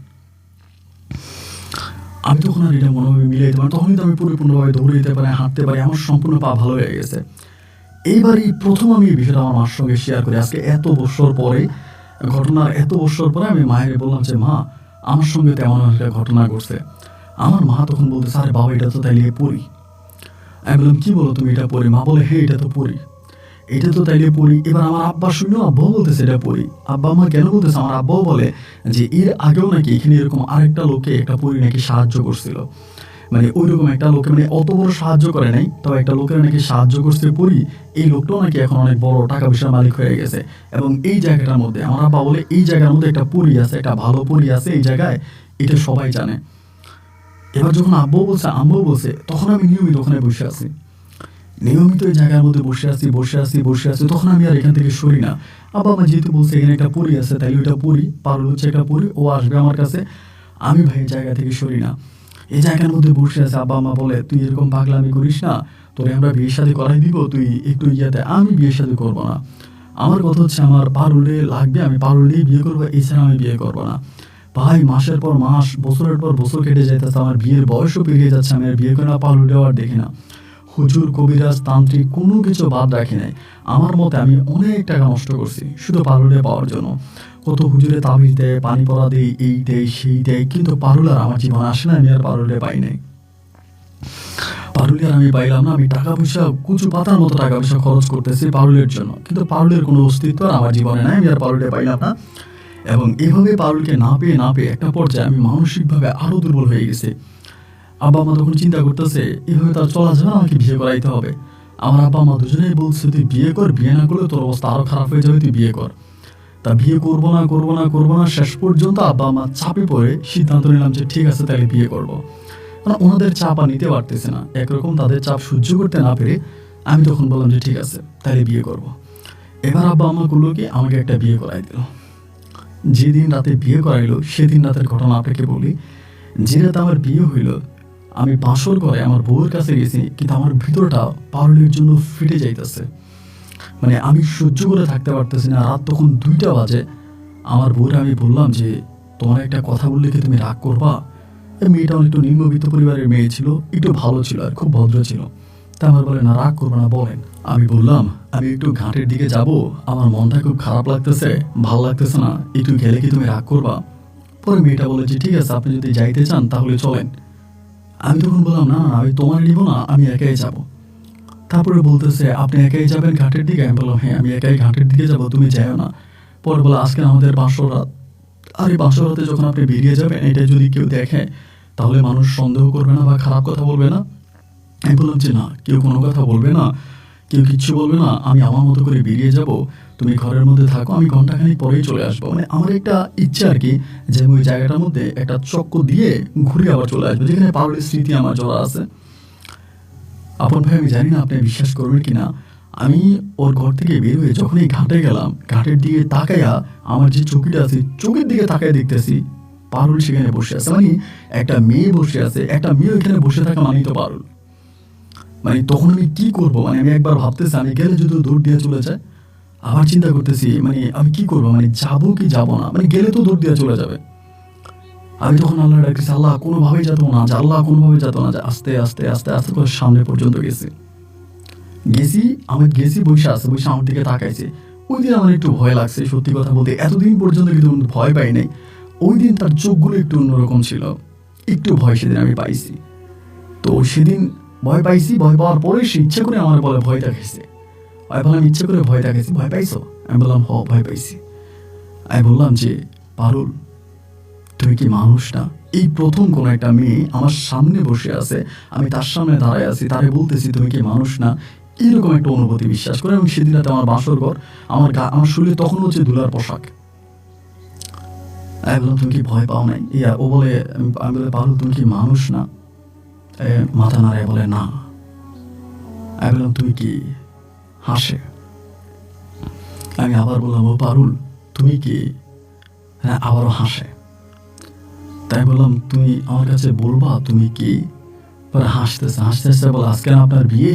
আমি তখন আর এটা মনোভাবে মিলিয়ে দিতে পারি, তখনই তো আমি পরিপূর্ণভাবে দৌড়ে দিতে পারি, হাঁটতে পারি, আমার সম্পূর্ণ পা ভালো হয়ে গেছে। এইবারই প্রথম আমি এই বিষয়টা আমার মার সঙ্গে শেয়ার করি। আজকে এত বছর পরে, ঘটনার এত বছর পরে আমি মায়ের বললাম যে মা, আমার সঙ্গে তেমন একটা ঘটনা ঘটছে। আমার মা তখন বলতে, আরে বাবা, এটা তো তাইলে পড়ি। আমি বললাম, কি বলো তুমি, এটা পড়ি? মা বলে, হ্যাঁ, এটা তো পড়ি, এটা তো তাইলে পড়ি। এবার আমার আব্বা শুনলো, আব্বাও বলতেছে এটা পড়ি। আব্বা আমার কেন বলতেছে, আমার আব্বাও বলে যে এর আগেও নাকি এখানে এরকম আরেকটা লোকে একটা পড়ি নাকি সাহায্য করছিল। মানে ওইরকম একটা লোকে, মানে অত বড় সাহায্য করে নাই, তবে একটা লোকের নাকি সাহায্য করছে পড়ি। এই লোকটাও নাকি এখন অনেক বড় টাকা পয়সার মালিক হয়ে গেছে। এবং এই জায়গাটার মধ্যে আমার আব্বা বলে, এই জায়গার মধ্যে একটা পড়ি আছে, একটা ভালো পড়ি আছে এই জায়গায়, এটা সবাই জানে। এবার যখন আব্বাও বলছে, আম্মাও বলছে, তখন আমি নিয়মিত ওখানে বসে আছি, নিয়মিত এই জায়গার মধ্যে বসে আছি। তখন আমি আর এখান থেকে সরি না। আব্বা আমার যেহেতু বলছে এখানে একটা পড়ি আছে, তাই ওইটা পড়ি, পারুল হচ্ছে একটা পড়ি, ও আসবে আমার কাছে, আমি ভাই এই জায়গা থেকে সরি না। এই জায়গার মধ্যে বসে আছে। আব্বা মা বলে, তুই এরকম পাগলামি করিস না, তোরে আমরা বিয়ে শাদী করাই দিব, তুই একটু ইয়াতে। আমি বিয়ে শাদী করবো না, আমার কথা হচ্ছে আমার পারুলে লাগবে, আমি পারুলেই বিয়ে করবো, এছাড়া আমি বিয়ে করবো না। ভাই মাসের পর মাস, বছরের পর বছর কেটে যাইতেছে, আমার বিয়ের বয়সও পেরিয়ে যাচ্ছে, আমি আর বিয়ে করি না, পারুলেও আর দেখি না। হুজুর, কবিরাজ, তান্ত্রিক কোনো কিছু বাদ রাখি নাই। আমার মতে আমি অনেক টাকা নষ্ট করছি শুধু পারুলে পাওয়ার জন্য। কত হুজুরে তাবিজ দেয়, পানি পড়া দেয়, এই দেয় সেই দেয়, কিন্তু পারুল আর আমার জীবনে আসে না, আমি আর পারুলে পাই নাই। পারুলে আর আমি পাইলাম না। আমি টাকা পয়সা, কুচু পাতার মতো টাকা পয়সা খরচ করতেছি পারুলের জন্য, কিন্তু পারুলের কোনো অস্তিত্ব আর আমার জীবনে নাই, আমি আর পারুলে পাইলাম না। এবং এভাবে পারুলকে না পেয়ে একটা পর্যায়ে আমি মানসিকভাবে আরো দুর্বল হয়ে গেছি। আব্বা মা তখন চিন্তা করতেছে, এভাবে তার চলা যাবে, আমাকে বিয়ে করাইতে হবে। আমার আব্বা মা দুজনেই বলছে, তুই বিয়ে কর, বিয়ে না করলে তোর অবস্থা আরো খারাপ হয়ে যাবে, তুই বিয়ে কর। তা বিয়ে করবো না, শেষ পর্যন্ত আব্বা মা চাপে পড়ে সিদ্ধান্ত নিলাম যে ঠিক আছে, তাহলে বিয়ে করবো। কারণ ওনাদের চাপ আর নিতে পারতেছে না, একরকম তাদের চাপ সহ্য করতে না পেরে আমি তখন বললাম যে ঠিক আছে, তাহলে বিয়ে করব। এবার আব্বা আমা করলো কি, আমাকে একটা বিয়ে করাই দিল। যেদিন রাতে বিয়ে করাইলো সেদিন রাতের ঘটনা আপনাকে বলি। যে রাতে আমার বিয়ে হইল, আমি বাসর ঘরে আমার বউয়ের কাছে গেছি, কিন্তু আমার ভিতরটা পারুলের জন্য ফেটে যাইতেছে। মানে আমি সহ্য করে থাকতে পারতেছি না। রাত তখন 2টা বাজে। আমার বউরে আমি বললাম যে, তোমার একটা কথা বললে কি তুমি রাগ করবা? এই মেয়েটা একটু নিম্নবিত্ত পরিবারের মেয়ে ছিল, একটু ভালো ছিল আর খুব ভদ্র ছিল। তা আমার বলে, না রাগ করবো না, বলেন। আমি বললাম, আমি একটু ঘাটের দিকে যাব, আমার মনটা খুব খারাপ লাগতেছে, ভালো লাগতেছে না, একটু গেলে কি তুমি রাগ করবা? পরে মেয়েটা বলে যে ঠিক আছে, আপনি যদি যাইতে চান তাহলে চলেন। আমি তখন বললাম, না না, আমি তোমার নিব না, আমি একাই যাব। তারপরে বলতেছে, আপনি একাই যাবেন ঘাটের দিকে? আমি বললাম, হ্যাঁ, আমি একাই ঘাটের দিকে যাব, তুমি যাও না। পরে বলে, আজকে আমাদের বাসর রাত, আর এই বাসর রাতে যখন আপনি বেরিয়ে যাবেন, এটা যদি কেউ দেখে তাহলে মানুষ সন্দেহ করবে না বা খারাপ কথা বলবে না? আমি বললাম যে না, কেউ কোনো কথা বলবে না, কেউ কিচ্ছু বলবে না, আমি আমার মতো করে বেরিয়ে যাব, তুমি ঘরের মধ্যে থাকো, আমি ঘন্টাখানিক পরেই চলে আসবো। মানে আমার একটা ইচ্ছা আর কি, যে আমি ওই জায়গাটার মধ্যে একটা চক্কর দিয়ে ঘুরে আবার চলে আসবো, যেখানে পারুলের স্মৃতি আমার জড়া আছে। আপন ভাই, আমি জানি না আপনি বিশ্বাস করবেন কিনা, আমি ওর ঘর থেকে বের হয়ে যখনই ঘাটে গেলাম, ঘাটের দিকে তাকাইয়া আমার যে চৌকিটা আছে, চোখের দিকে তাকাই দেখতেছি পারুল সেখানে বসে আছে। মানে একটা মেয়ে বসে আছে, একটা মেয়ে ওইখানে বসে থাকা মানেই তো পারুল। মানে তখন আমি কি করবো? মানে আমি একবার ভাবতেছি, আমি গেলে যদি দৌড় দিয়ে চলে যায়। আবার চিন্তা করতেছি, মানে আমি কি করবো, মানে যাবো কি যাবো না, মানে গেলে তো দৌড় দিয়ে চলে যাবে। আমি তখন আল্লাহ ডাকতেছি, আল্লাহ কোনোভাবেই যেত না, যে আল্লাহ কোনোভাবে যেত না, যে আস্তে আস্তে আস্তে আস্তে করে সামনে পর্যন্ত গেছি। আমি গেছি, বসে আছে, বসে আমার দিকে তাকাইছে। ওই দিন আমার একটু ভয় লাগছে, সত্যি কথা বলতে এতদিন পর্যন্ত কিন্তু ভয় পাই নাই। ওই দিন তার চোখগুলো একটু অন্যরকম ছিল, একটু ভয় সেদিন আমি পাইছি। তো সেদিন ভয় পাইছি, ভয় পাওয়ার পরে সে ইচ্ছা করে আমার বলে ভয় দেখাইছে। আমি বললাম, ইচ্ছা করে ভয় দেখাইছি, ভয় পাইছো? আমি বললাম, হ, ভয় পাইছি। আমি বললাম যে, পারুল, তুমি কি মানুষ না? এই প্রথম কোনো একটা মেয়ে আমার সামনে বসে আছে, আমি তার সামনে দাঁড়ায় আছি, তারে বলতেছি তুমি কি মানুষ না? এরকম একটা অনুভূতি, বিশ্বাস করে। এবং সেদিন রাতে আমার বাসর ঘর, আমার শরীরে তখন হচ্ছে ধুলার পোশাক। আমি বললাম, তুমি কি ভয় পাও নাই? ও বলে, আমি বলে, পারুল, তুমি কি মানুষ না? মাথা নাড়ায় বলে, না। আমি বললাম, তুমি কি? হাসে। আমি আবার বললাম, ও পারুল, তুমি কি? হ্যাঁ, আবারও হাসে। তাই বললাম, তুমি আমার কাছে বলবা তুমি কি? পরে হাসতেছে হাসতে বলে, আজকে না আপনার বিয়ে?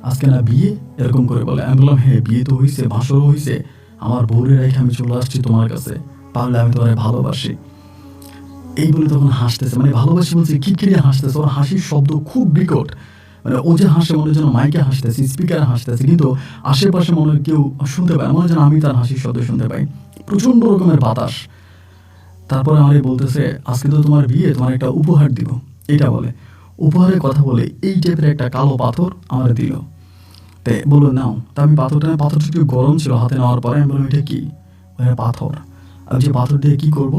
আজকে না বিয়ে? এরকম করে বলে। আমি বললাম, হ্যাঁ, বিয়ে তো হয়েছে, বাসরও হয়েছে, আমার বউরে রেখে আমি চলে আসছি তোমার কাছে, পারলে আমি তোমার ভালোবাসি। এই বলে তখন হাসতেছে, মানে ভালোবাসি বলছে, খিটখিটে হাসতেছে। ওর হাসির শব্দ খুব বিকট, মানে ও যে হাসে মনে হয় যেন মাইকে হাসতেছে, স্পিকারে হাসতেছে, কিন্তু আশেপাশে মনে হয় কেউ শুনতে পায়, মনে হয় যেন আমি তার হাসির শব্দ শুনতে পাই। প্রচণ্ড রকমের বাতাস। তারপরে আমার বলতেছে, আজকে তো তোমার বিয়ে, তোমার একটা উপহার দিব, এটা বলে। উপহারের কথা বলে এই টাইপের একটা কালো পাথর আমার দিল। তে বললো নাও। তা আমি পাথরটা একটু গরম ছিল, হাতে নেওয়ার পরে আমি বললাম এটা কি? বলে পাথর। আমি যে পাথর দিয়ে কি করব?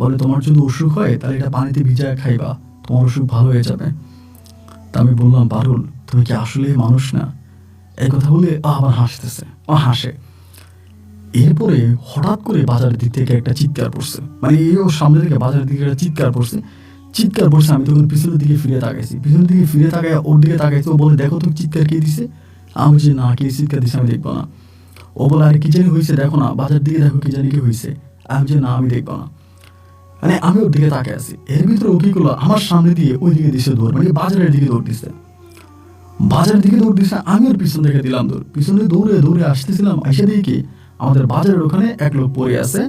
বলে তোমার যদি অসুখ হয় তাহলে এটা পানিতে ভিজায় খাইবা, তোমার অসুখ ভালো হয়ে যাবে। তা আমি বললাম, পারুল তুমি কি আসলে মানুষ না? এই কথা বলে আবার হাসতেছে, হাসে। এরপরে হঠাৎ করে বাজারের দিক থেকে একটা চিৎকার পড়ছে, মানে এও সামনে থেকে বাজারের দিকে একটা চিৎকার পড়ছে। আমি তখন পিছনের দিকে ফিরে তাকাইছি, ওর দিকে তাকাইছি। ও বলে, দেখো তো চিৎকার কে দিছে? আমি বলছি, না, কে চিৎকার দিছে আমি দেখবো না। ও বলে, আরে কি জানি হয়েছে, দেখো না, বাজার দিকে দেখো, কি জানি কি হয়েছে। আমি বলছি, না, আমি দেখবো না। মানে আমি ওর দিকে তাকাই আছি। এর ভিতরে ও কি করলো, আমার সামনে দিয়ে ওই দিকে দিছে দৌড়, মানে বাজারের দিকে দৌড় দিছে। আমি ওর পিছন থেকে দিলাম দৌড়। পিছনে দৌড়ে দৌড়ে আসতেছিলাম, এসে দিয়ে কি আমাদের বাজারের ওখানে এক লোক পড়ে আছে,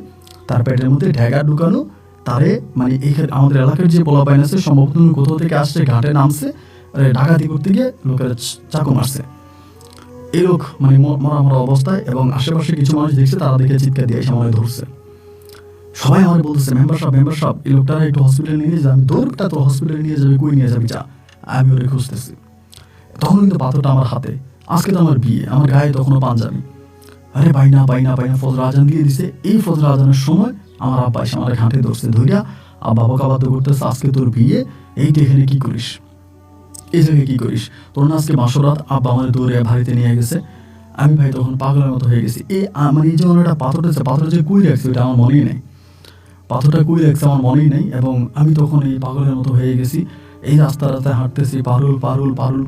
তার পেটের মধ্যে ঢেকা ঢুকানো। তারে মানে এইখানে আমাদের এলাকার যে পোলাপাইন আছে, সম্ভবত কোথাও থেকে আসছে, ঘাটে নামছে, ডাকাতি করতে গিয়ে লোকেরা চাকু মারছে। এই লোক মানে মরা মরা অবস্থায়, এবং আশেপাশে কিছু মানুষ দেখছে, তারা দেখে চিৎকার দিয়ে এসে আমাদের ধরছে। সবাই আমার বলতেছে, মেম্বার সাহেব এই লোকটারা একটু হসপিটালে নিয়ে যাবে। আমি, দৌড়টা তো হসপিটালে নিয়ে যাবে, কই নিয়ে যাবি, যা। আমি ওরে খুঁজতেছি। তখন কিন্তু পাথরটা আমার হাতে। আজকে তো আমার বিয়ে, আমার গায়ে তখনও পাঞ্জাবি। আরে বাইনা ফজর আজান দিয়ে দিছে। এই ফজর আজানের সময় আমার আব্বা এসে আমার ঘাটে ধরছে, ধরিয়া আব্বা বকাবাদ করতেছে, আজকে তোর বিয়ে, এইটা এখানে কি করিস, এই জায়গায় কি করিস, তোর না আজকে মাসরাত। আব্বা আমাদের দৌড়ে বাড়িতে নিয়ে গেছে। আমি ভাই তখন পাগলের মতো হয়ে গেছি। মানে এই যে একটা পাথরটা যে কুই রাখছে, ওইটা আমার মনেই নেই। পাথরটা কুই রাখছে আমার মনেই নেই। এবং আমি তখন এই পাগলের মতো হয়ে গেছি। এই রাস্তায় হাঁটতেছি, পারুল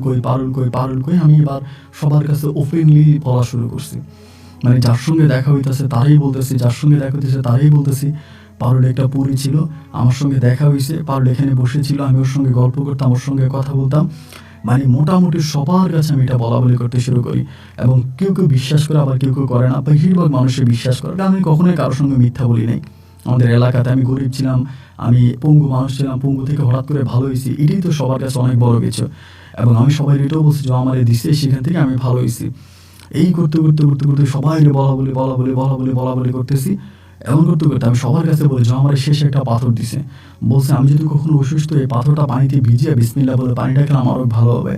কই। আমি এবার সবার কাছে ওপেনলি বলা শুরু করছি, মানে যার সঙ্গে দেখা হইতেছে তারাই বলতেছি, পারুল একটা পরী ছিল, আমার সঙ্গে দেখা হয়েছে, পারুল এখানে বসেছিল, আমি ওর সঙ্গে গল্প করতাম, ওর সঙ্গে কথা বলতাম। মানে মোটামুটি সবার কাছে আমি এটা বলা বলি করতে শুরু করি। এবং কেউ বিশ্বাস করে, আবার কেউ করে না। বেশিরভাগ মানুষের বিশ্বাস করে, কারণ আমি কখনোই কারোর সঙ্গে মিথ্যা বলি নাই। আমাদের এলাকাতে আমি গরিব ছিলাম, আমি পঙ্গু মানুষ ছিলাম, পঙ্গু থেকে হঠাৎ করে ভালো হয়েছি, এটাই তো সবার কাছে অনেক বড় কিছু। এবং আমি সবাই এটাও বলছি যে আমার এই দিছে, সেখান থেকে আমি ভালো হয়েছি। এই করতে সবাই বলা বলি করতেছি। এমন করতে আমি সবার কাছে বলি যে আমার শেষে একটা পাথর দিছে। বলছে, আমি যদি কখনো অসুস্থ, এই পাথরটা পানিতে ভিজিয়ে বিসমিল্লাহ বলে পানিটা খেলে আমার ভালো হবে।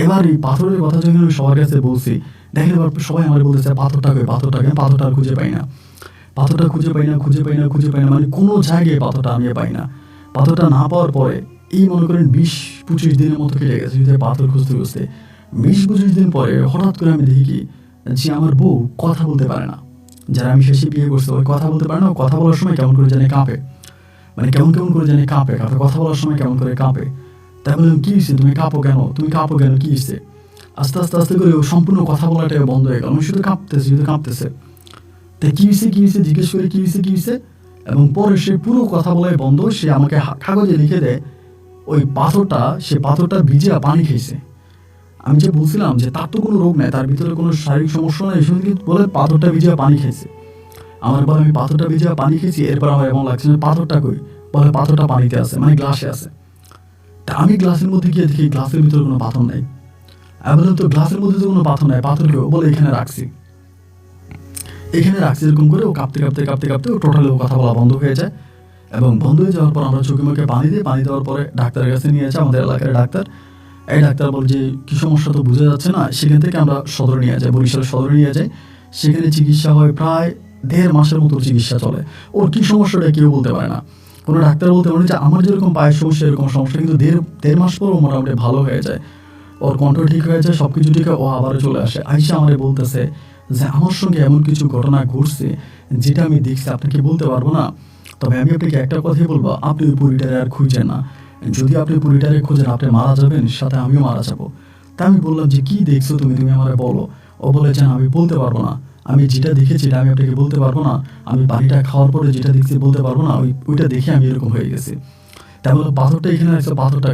এবার এই পাথরের কথা যখন আমি সবার কাছে বলছি, দেখে এবার সবাই আমার বলতেছে, পাথরটাকে পাথরটা খুঁজে পাই না, মানে কোনো জায়গায় পাথরটা আমি পাই না। পাথরটা না পাওয়ার পরে এই মনে করেন 20-25 দিনের মতো কেটে গেছে পাথর খুঁজতে 20-25 দিন পরে হঠাৎ করে আমি দেখি যে আমার বউ কথা বলতে পারে না। যারা আমি শেষে বিয়ে করছি, ওই কথা বলতে পারে না। কথা বলার সময় কেমন করে জানি কাঁপে, মানে কেমন করে জানি কাঁপে, কথা বলার সময় কেমন করে কাঁপে। তাই বললাম, কি হয়েছে, তুমি কাঁপো কেন, কি হয়েছে? আস্তে করে সম্পূর্ণ কথা বলাটা বন্ধ হয়ে গেল, আমি শুধু কাঁপতেছে। তাই কি হয়েছে জিজ্ঞেস করে, কি হয়েছে। এবং পরে সে পুরো কথা বলাই বন্ধ। সে আমাকে কাগজে লিখে দেয় ওই পাথরটা ভিজিয়ে পানি খেয়েছে। আমি যে বলছিলাম যে তার তো কোনো রোগ নাই, তার ভিতরে কোনো শারীরিক সমস্যা নাই, শুধু বলে পাথরটা ভিজিয়ে পানি খেয়েছে। আমার বলে, আমি পাথরটা ভিজিয়ে পানি খেয়েছি। এরপর আমার এমন লাগছে যে পাথরটা কই, বলে পাথরটা পানিতে আছে, মানে গ্লাসে আছে। তা আমি গ্লাসের মধ্যে গিয়ে দেখি গ্লাসের ভিতরে কোনো পাথর নাই। আমি বললাম, তো গ্লাসের মধ্যে তো কোনো পাথর নাই, পাথর কেউ? বলে, এখানে রাখছি। এরকম করে ও কাঁপতে ও টোটালি ও কথা বলা বন্ধ হয়ে যায়। এবং বন্ধ হয়ে যাওয়ার পর আমরা চোখে মুখে পানি দেওয়ার পরে ডাক্তারের কাছে নিয়ে যায়, আমাদের এলাকার ডাক্তার। এই ডাক্তার বলে যে কি সমস্যা তো বোঝা যাচ্ছে না। সেখান থেকে আমরা সদরে নিয়ে যাই, বরিশালের সদরে নিয়ে যাই। সেখানে চিকিৎসা হয়, প্রায় 1.5 মাসের মতো চিকিৎসা চলে। ওর কি সমস্যাটা কেউ বলতে পারে না, কোনো ডাক্তার বলতে পারে যে আমার যেরকম পায়ের সমস্যা এরকম সমস্যা, কিন্তু 1.5 মাস পর ও মোটামুটি ভালো হয়ে যায়, ওর কণ্ঠ ঠিক হয়ে যায়, সবকিছু ঠিক হয়, ও আবারও চলে আসে। আইসা আমারে বলতেছে যে আমার সঙ্গে এমন কিছু ঘটনা ঘটছে যেটা আমি দেখছি, আপনাকে বলতে পারবো না, তবে আমি আপনাকে একটা কথাই বলবো, আপনি ওই পরিটারে আর খুঁজেন না। যদি আপনি পরিটারে খোঁজেন, আপনি মারা যাবেন, সাথে আমিও মারা যাবো। তা আমি বললাম যে কি দেখছো তুমি আমারে বলো। ও বলেছেন, আমি বলতে পারবো না, আমি যেটা দেখেছি এটা আমি আপনাকে বলতে পারবো না, আমি পানিটা খাওয়ার পরে যেটা দেখছি বলতে পারবো না, ওইটা দেখে আমি এরকম হয়ে গেছি। তাই বলে, পাথরটা এখানে আছে, পাথরটা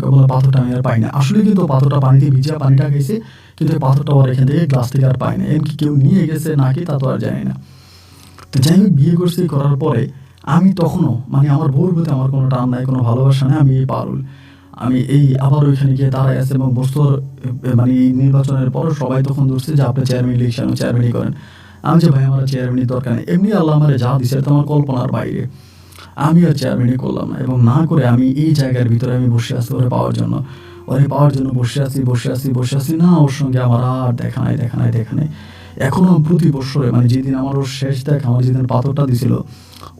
আমি আর পাই না। আসলে কিন্তু পাথরটা পানিতে ভিজা, পানিটা গেছে, কিন্তু পাথরটা আর এখান থেকে গ্লাস থেকে আর পাই না। এমনকি কেউ নিয়ে গেছে নাকি তা তো আর জানি না। তো যাই হোক, বিয়ে করার পরে আমি তখনও মানে আমার বউর প্রতি আমার কোনো টান নাই, কোনো ভালোবাসা নেই, আমি এই পারুল। আমি এই আবার ওইখানে গিয়ে দাঁড়ায় আছি এবং বস্তুর মানে এই নির্বাচনের পর সবাই তখন ধরছে যে আপনি চেয়ারম্যান ইলেকশন চেয়ারম্যানই করেন। আমি যে ভাই আমার চেয়ারম্যানের দরকার নেই, এমনি আল্লাহ আমার যা দিছে এটা তো আমার কল্পনার বাইরে। আমি আর চেয়ারম্যানই করলাম না এবং না করে আমি এই জায়গার ভিতরে আমি বসে আছি ওরে পাওয়ার জন্য। ওরে পাওয়ার জন্য বসে আছি না, ওর সঙ্গে আমার আর দেখা নাই। এখনো প্রতি বৎসরে মানে যেদিন আমার ওর শেষ দেখা, আমার যেদিন পাথরটা দিছিল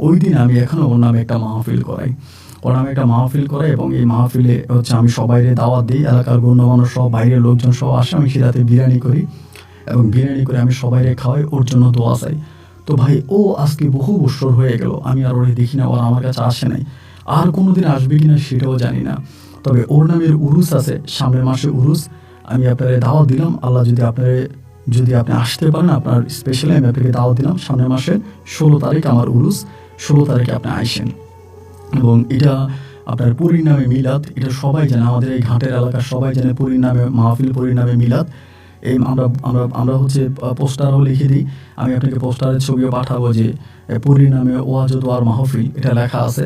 ওই দিন আমি এখনো ওর নামে একটা মাহফিল করাই। ওর নামে একটা মাহফিল করাই এবং এই মাহফিলে হচ্ছে আমি সবাইরে দাওয়াত দিই, এলাকার গণ্যমান্য সব বাইরের লোকজন সব আসে, আমি সেটাতে বিরিয়ানি করি এবং বিরিয়ানি করে আমি সবাইরে খাওয়াই, ওর জন্য দোয়া চাই। তো ভাই ও আজকে বহু বৎসর হয়ে গেল, আমি আর ওরে দেখি না, ওর আমার কাছে আসে নাই, আর কোনোদিন আসবে কিনা সেটাও জানি না। তবে ওর নামের উরুস আছে, সামনের মাসে উরুস। আমি আপনার দাওয়াত দিলাম, আল্লাহ যদি আপনি আসতে পারেন, আপনার স্পেশালি আমি আপনাকে দাওয়াত দিলাম সামনের মাসের 16 তারিখ আমার উরুস, 16 তারিখে আপনি আইসেন। এবং এটা আপনার পুরীর নামে মিলাদ, এটা সবাই জানে, আমাদের এই ঘাটের এলাকার সবাই জানে পুরীর নামে মাহফিল, পুরীর নামে মিলাদ। এই আমরা হচ্ছে পোস্টারও লিখে দিই, আমি আপনাকে পোস্টারের ছবিও পাঠাবো যে পুরীর নামে ওয়াজ ও দোয়ার মাহফিল এটা লেখা আছে।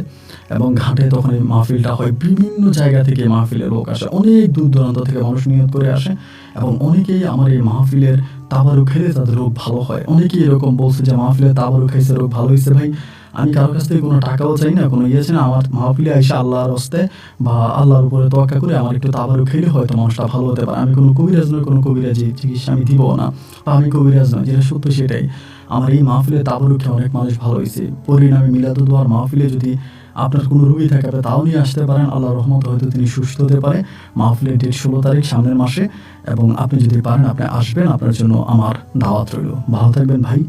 এবং ঘাটে তখন এই মাহফিলটা হয়, বিভিন্ন জায়গা থেকে মাহফিলের লোক আসে, অনেক দূর দূরান্ত থেকে মানুষ নিয়ত করে আসে এবং অনেকেই আমার এই মাহফিলের তাবারুক খেলে তাদের রোগ ভালো হয়। অনেকেই এরকম বলছে যে মাহফিলের তাবারুক খাইছে, রোগ ভালো হয়েছে। ভাই আমি কারোর কাছ থেকে কোনো টাকাও চাই না, কোনো ইয়ে চাই না, আমার মাহফিলে আইসা আল্লাহর হস্তে বা আল্লাহর উপরে তোয়াক্কা করে আমার একটু তাবারুক খেলে হয়তো মানুষটা ভালো হতে পারে। আমি কোনো কবিরাজ নয়, কোনো কবিরাজি চিকিৎসা আমি দিব না, বা আমি কবিরাজ নয়, যেটা সত্য সেটাই। আমার এই মাহফিলে তাবারুক খেয়ে অনেক মানুষ ভালো হয়েছে। পরিণামে মিলাদুদ্দোয়ার মাহফিলে যদি আপনার কোনো রোগী থাকে আপনি তাও নিয়ে আসতে পারেন, আল্লাহর রহমতে হয়তো তিনি সুস্থ হতে পারে। মাহফিলের ডেট 16 তারিখ সামনের মাসে, এবং আপনি যদি পারেন আপনি আসবেন, আপনার জন্য আমার দাওয়াত রইল। ভালো থাকবেন ভাই।